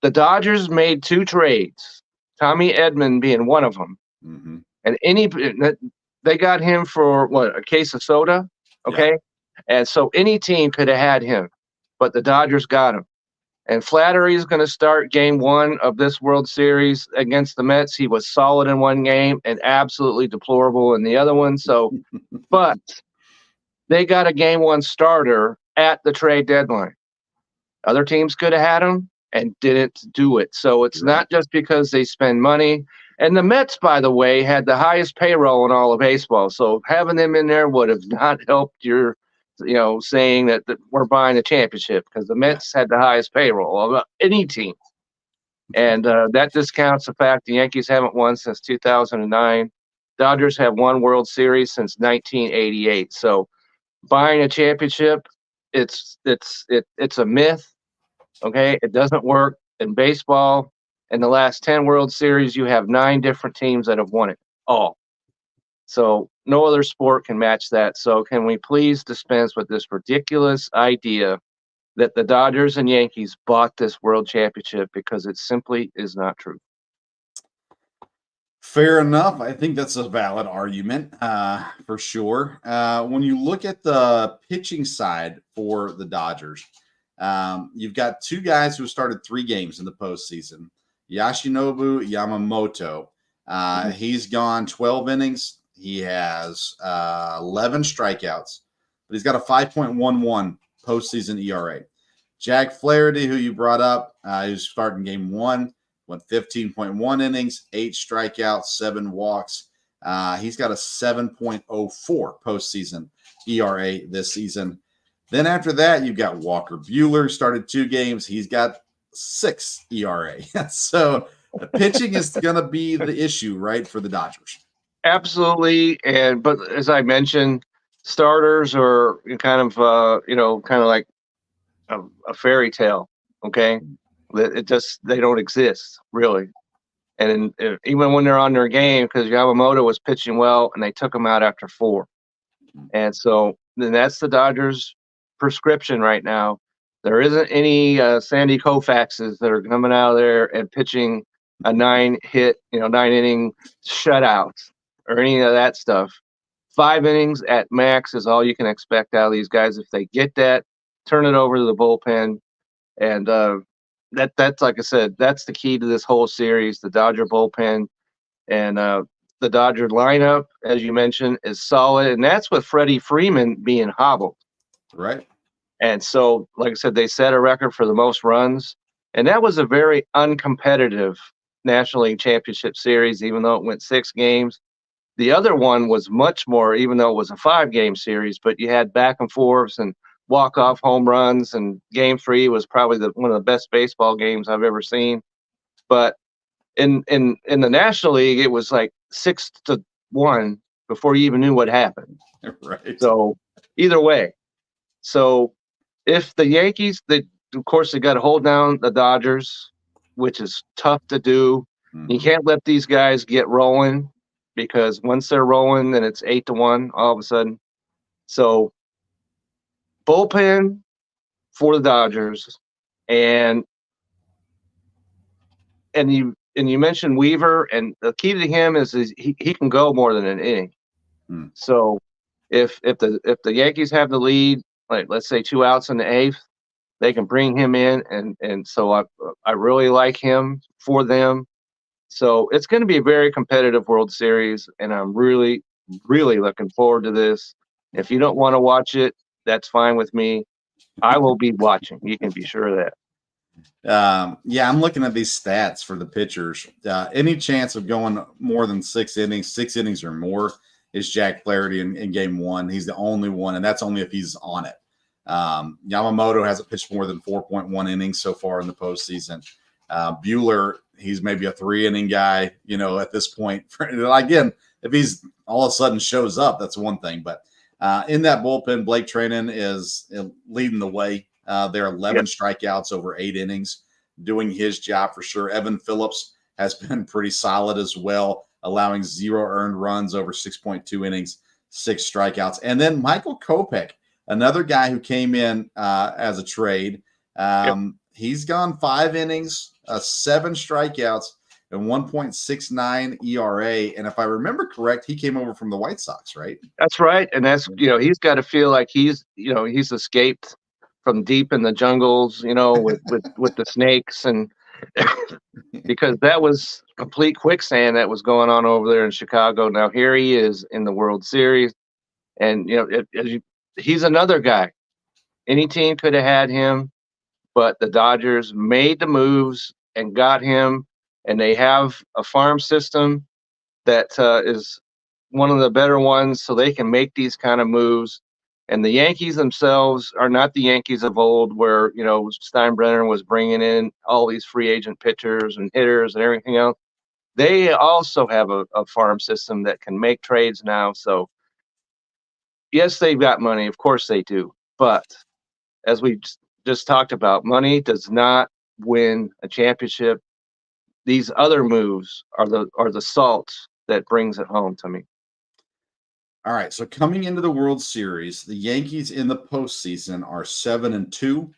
the Dodgers made 2 trades, Tommy Edman being one of them. Mm-hmm. And they got him for a case of soda. Okay. Yeah. And so any team could have had him, but the Dodgers got him. And Flattery is going to start game 1 of this World Series against the Mets. He was solid in 1 game and absolutely deplorable in the other one. So, but they got a game 1 starter at the trade deadline. Other teams could have had him and didn't do it. So it's not just because they spend money. And the Mets, by the way, had the highest payroll in all of baseball. So having them in there would have not helped your, saying that we're buying a championship, because the Mets had the highest payroll of any team. And that discounts the fact the Yankees haven't won since 2009. Dodgers have won World Series since 1988. So buying a championship, it's a myth. Okay, it doesn't work in baseball. In the last 10 World Series, you have 9 different teams that have won it all. So no other sport can match that. So can we please dispense with this ridiculous idea that the Dodgers and Yankees bought this world championship, because it simply is not true. Fair enough. I think that's a valid argument for sure. When you look at the pitching side for the Dodgers, you've got 2 guys who started 3 games in the postseason. Yoshinobu Yamamoto. He's gone 12 innings. He has 11 strikeouts, but he's got a 5.11 postseason ERA. Jack Flaherty, who you brought up, who's starting game 1, went 15.1 innings, 8 strikeouts, 7 walks. He's got a 7.04 postseason ERA this season. Then after that, you've got Walker Buehler, started 2 games. He's got 6 ERA. So the pitching is going to be the issue, right, for the Dodgers. Absolutely. But as I mentioned, starters are kind of like a fairy tale. Okay. They don't exist really. And even when they're on their game, because Yamamoto was pitching well and they took him out after 4. And so then that's the Dodgers prescription right now. There isn't any Sandy Koufaxes that are coming out of there and pitching a 9-inning shutout or any of that stuff. 5 innings at max is all you can expect out of these guys. If they get that, turn it over to the bullpen. And that's like I said, that's the key to this whole series, the Dodger bullpen. And the Dodger lineup, as you mentioned, is solid. And that's with Freddie Freeman being hobbled. Right. And so, like I said, they set a record for the most runs. And that was a very uncompetitive National League Championship Series, even though it went 6 games. The other one was much more, even though it was a 5-game series, but you had back and forths and walk-off home runs, and Game 3 was probably one of the best baseball games I've ever seen. But in the National League, it was like 6-1 before you even knew what happened. Right. So either way. So if the Yankees, of course, they got to hold down the Dodgers, which is tough to do. Mm-hmm. You can't let these guys get rolling, because once they're rolling, then it's 8-1 all of a sudden. So bullpen for the Dodgers, and you mentioned Weaver, and the key to him is he can go more than an inning. So if the Yankees have the lead, like let's say 2 outs in the 8th, they can bring him in, and so I really like him for them. So it's going to be a very competitive World Series, and I'm really, really looking forward to this. If you don't want to watch it, that's fine with me. I will be watching. You can be sure of that. Yeah, I'm looking at these stats for the pitchers. Any chance of going more than 6 innings or more is Jack Flaherty in game 1. He's the only one, and that's only if he's on it. Yamamoto hasn't pitched more than 4.1 innings so far in the postseason. Buehler, he's maybe a 3-inning guy, at this point. Again, if he's all of a sudden shows up, that's one thing. But in that bullpen, Blake Treinen is leading the way. There are 11 strikeouts over 8 innings, doing his job for sure. Evan Phillips has been pretty solid as well, allowing 0 earned runs over 6.2 innings, 6 strikeouts. And then Michael Kopech, another guy who came in as a trade. He's gone 5 innings, 7 strikeouts, and 1.69 ERA. And if I remember correct, he came over from the White Sox, right? That's right. And that's, he's got to feel like he's escaped from deep in the jungles, with the snakes, and because that was complete quicksand that was going on over there in Chicago. Now here he is in the World Series, and he's another guy. Any team could have had him, but the Dodgers made the moves and got him, and they have a farm system that is one of the better ones, so they can make these kind of moves. And the Yankees themselves are not the Yankees of old where, Steinbrenner was bringing in all these free agent pitchers and hitters and everything else. They also have a farm system that can make trades now. So, yes, they've got money. Of course they do. But as we just talked about, money does not win a championship. These other moves are the salt that brings it home to me. All right. So coming into the World Series, the Yankees in the postseason are 7-2.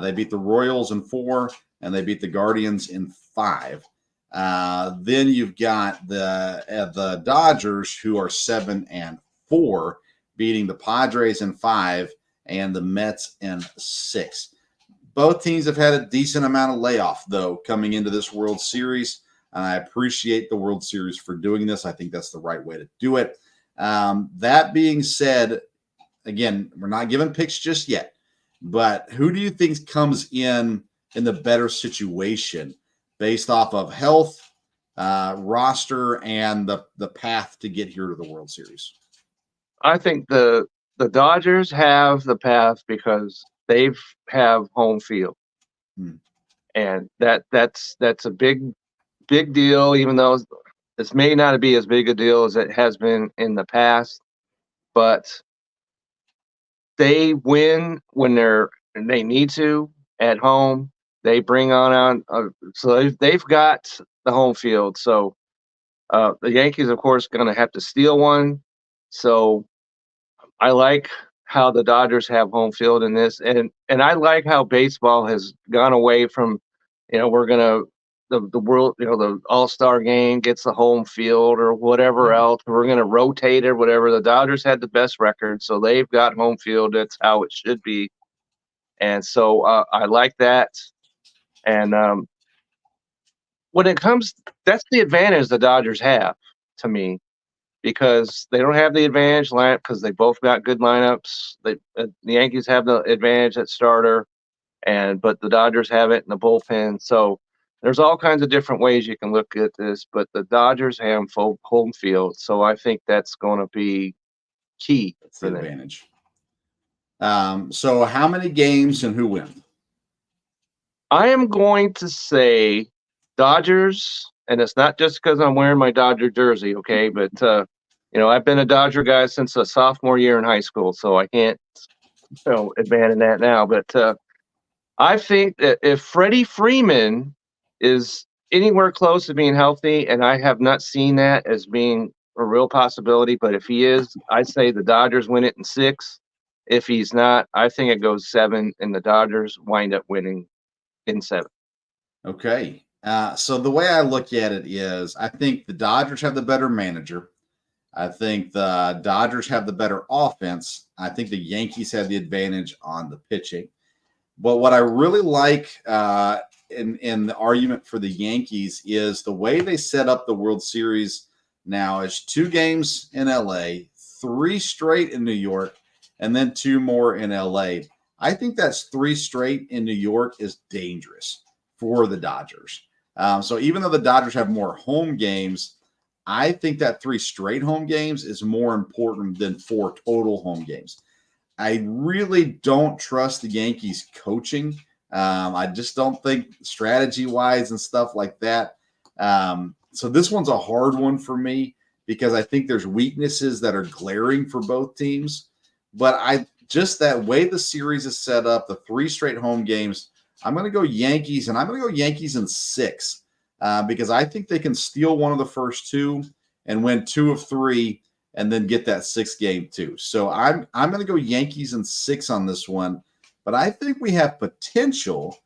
They beat the Royals in 4, and they beat the Guardians in 5. Then you've got the Dodgers, who are 7-4, beating the Padres in 5 and the Mets in 6. Both teams have had a decent amount of layoff, though, coming into this World Series. And I appreciate the World Series for doing this. I think that's the right way to do it. That being said, again, we're not giving picks just yet. But who do you think comes in the better situation based off of health, roster, and the path to get here to the World Series? I think the Dodgers have the path because they have home field, and that's a big deal. Even though this may not be as big a deal as it has been in the past, but they win when they need to at home. They bring on so they've got the home field. So the Yankees, of course, going to have to steal one. So I like how the Dodgers have home field in this, and I like how baseball has gone away from, we're gonna the world, the All-Star game gets the home field or whatever else. We're gonna rotate or whatever. The Dodgers had the best record, so they've got home field. That's how it should be, and so I like that. And when it comes, that's the advantage the Dodgers have to me, because they don't have the advantage lineup because they both got good lineups. The Yankees have the advantage at starter, but the Dodgers have it in the bullpen. So there's all kinds of different ways you can look at this, but the Dodgers have home field. So I think that's going to be key That's for the them. advantage. So how many games and who wins? I am going to say Dodgers, and it's not just because I'm wearing my Dodger jersey, okay? But I've been a Dodger guy since a sophomore year in high school, so I can't abandon that now. But I think that if Freddie Freeman is anywhere close to being healthy, and I have not seen that as being a real possibility, but if he is, I say the Dodgers win it in 6. If he's not, I think it goes 7, and the Dodgers wind up winning in 7. Okay. So the way I look at it is I think the Dodgers have the better manager. I think the Dodgers have the better offense. I think the Yankees have the advantage on the pitching. But what I really like in the argument for the Yankees is the way they set up the World Series now is 2 games in LA, 3 straight in New York, and then 2 more in LA. I think that's 3 straight in New York is dangerous for the Dodgers. So even though the Dodgers have more home games, I think that 3 straight home games is more important than 4 total home games. I really don't trust the Yankees coaching. I just don't think strategy-wise and stuff like that. So this one's a hard one for me because I think there's weaknesses that are glaring for both teams. But just that way the series is set up, the 3 straight home games, I'm going to go Yankees, and I'm going to go Yankees in 6 because I think they can steal one of the first 2 and win 2 of 3 and then get that 6th game too. So I'm going to go Yankees in 6 on this one, but I think we have potential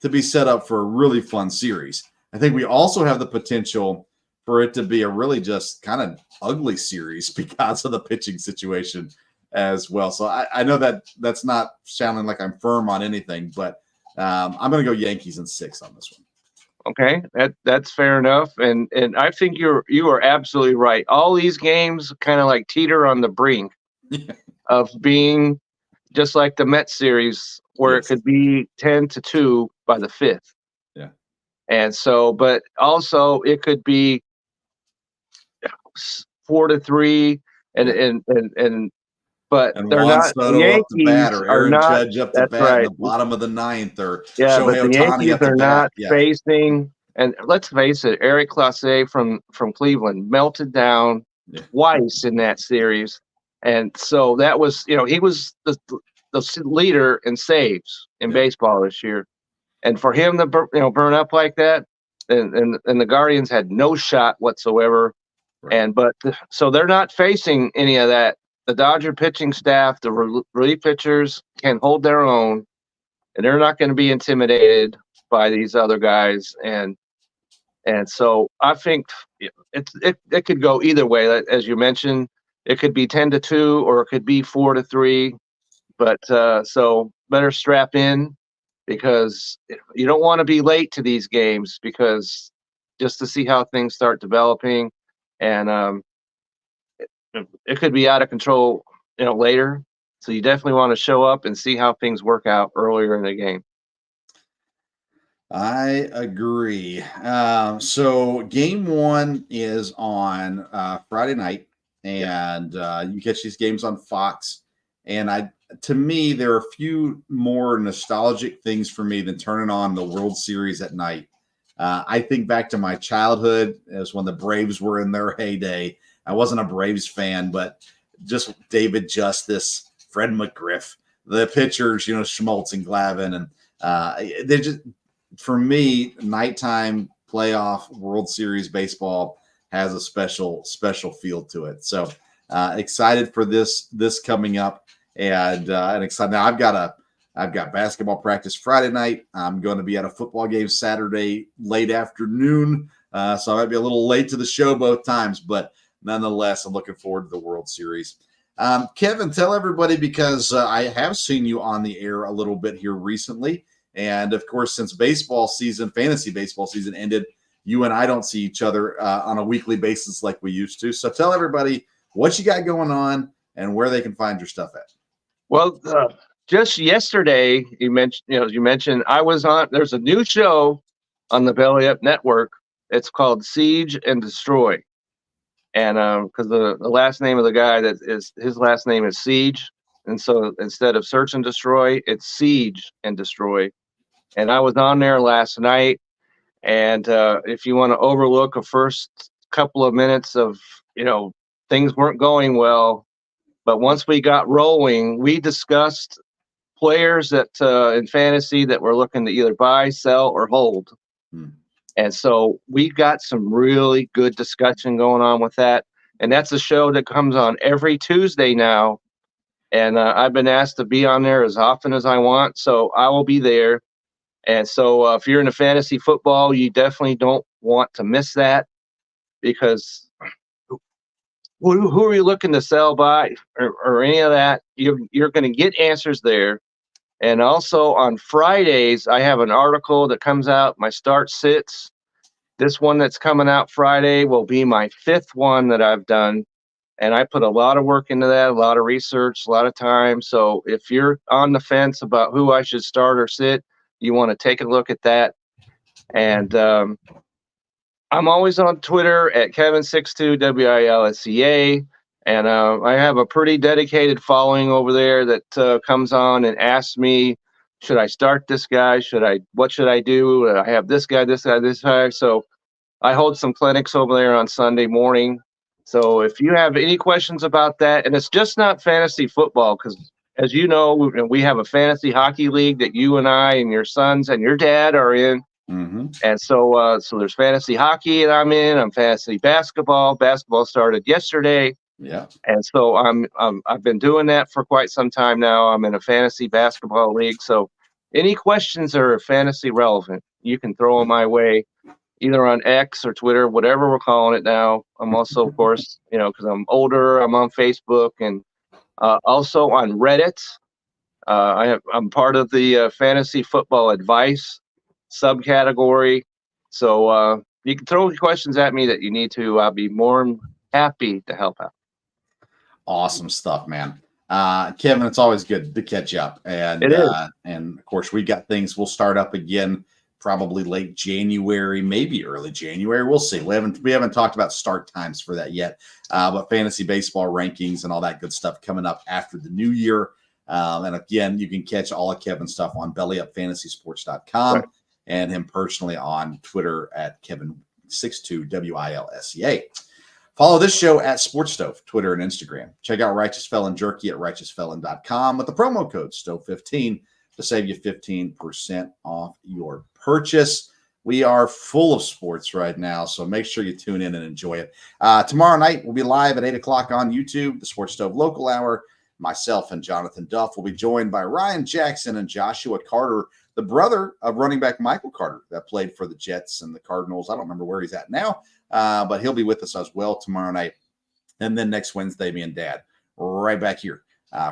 to be set up for a really fun series. I think we also have the potential for it to be a really just kind of ugly series because of the pitching situation as well. So I know that's not sounding like I'm firm on anything, but I'm going to go Yankees in 6 on this one. Okay, that's fair enough, and I think you are absolutely right. All these games kind of like teeter on the brink of being just like the Mets series, where it could be 10-2 by the 5th. Yeah, and so, but also it could be 4-3, and but And they're Juan not. The Soto up the bat, Yankees or are Aaron not. Judge up the That's bat in right. the bottom of the ninth, or Yeah, but Shohei the Ohtani Yankees up the are bat. not Yeah. facing. And let's face it, Eric Clase from Cleveland melted down twice in that series, and so that was, he was the leader in saves in baseball this year, and for him to burn up like that, and the Guardians had no shot whatsoever. Right. So they're not facing any of that. The Dodger pitching staff, the relief pitchers can hold their own, and they're not going to be intimidated by these other guys. And so I think it could go either way. As you mentioned, it could be 10-2 or it could be 4-3. But so better strap in, because you don't want to be late to these games, because just to see how things start developing, and it could be out of control, later. So you definitely want to show up and see how things work out earlier in the game. I agree. So game one is on Friday night, and you catch these games on Fox. And to me, there are a few more nostalgic things for me than turning on the World Series at night. I think back to my childhood as when the Braves were in their heyday. I wasn't a Braves fan, but just David Justice, Fred McGriff, the pitchers, Schmaltz and Glavine, and they just, for me, nighttime playoff World Series baseball has a special feel to it. So excited for this coming up, and excited. Now I've got basketball practice Friday night. I'm going to be at a football game Saturday late afternoon, so I might be a little late to the show both times, but nonetheless, I'm looking forward to the World Series. Kevin, tell everybody, because I have seen you on the air a little bit here recently. And of course, since fantasy baseball season ended, you and I don't see each other on a weekly basis like we used to. So tell everybody what you got going on and where they can find your stuff at. Well, just yesterday, you mentioned I was on. There's a new show on the Belly Up Network. It's called Siege and Destroy, and because the last name of the guy his last name is Siege, and so instead of Search and Destroy, it's Siege and Destroy. And I was on there last night, and if you want to overlook a first couple of minutes of, things weren't going well, but once we got rolling, we discussed players that in fantasy that we're looking to either buy, sell, or hold. And so we got some really good discussion going on with that. And that's a show that comes on every Tuesday now. And I've been asked to be on there as often as I want, so I will be there. And so if you're into fantasy football, you definitely don't want to miss that, because who are you looking to sell by, or any of that? You're going to get answers there. And also on Fridays, I have an article that comes out, my start sits. This one that's coming out Friday will be my 5th one that I've done. And I put a lot of work into that, a lot of research, a lot of time. So if you're on the fence about who I should start or sit, you want to take a look at that. And I'm always on Twitter at Kevin62, WILSCA. And I have a pretty dedicated following over there that comes on and asks me, should I start this guy? What should I do? I have this guy, this guy, this guy. So I hold some clinics over there on Sunday morning. So if you have any questions about that, and it's just not fantasy football, because as you know, we have a fantasy hockey league that you and I and your sons and your dad are in. Mm-hmm. And so there's fantasy hockey that I'm in. I'm fantasy basketball. Basketball started yesterday. Yeah. And so I've been doing that for quite some time now. I'm in a fantasy basketball league. So any questions that are fantasy relevant, you can throw them my way, either on X or Twitter, whatever we're calling it now. I'm also, of course, because I'm older, I'm on Facebook, and also on Reddit. I'm part of the fantasy football advice subcategory. So you can throw questions at me that you need to. I'll be more than happy to help out. Awesome stuff, man. Kevin, it's always good to catch up. And It is. And of course, we got things. We'll start up again probably late January, maybe early January. We'll see. We haven't talked about start times for that yet, but fantasy baseball rankings and all that good stuff coming up after the new year. And again, you can catch all of Kevin's stuff on bellyupfantasysports.com and him personally on Twitter at Kevin62 WILSEA. Follow this show at Sports Stove, Twitter and Instagram. Check out Righteous Felon Jerky at righteousfelon.com with the promo code STOVE15 to save you 15% off your purchase. We are full of sports right now, so make sure you tune in and enjoy it. Tomorrow night, we'll be live at 8 o'clock on YouTube, the Sports Stove Local Hour. Myself and Jonathan Duff will be joined by Ryan Jackson and Joshua Carter, the brother of running back Michael Carter that played for the Jets and the Cardinals. I don't remember where he's at now, but he'll be with us as well tomorrow night. And then next Wednesday, me and Dad right back here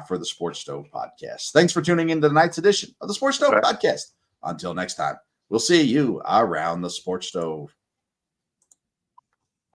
for the Sports Stove Podcast. Thanks for tuning in to tonight's edition of the Sports Stove Podcast. Until next time, we'll see you around the Sports Stove.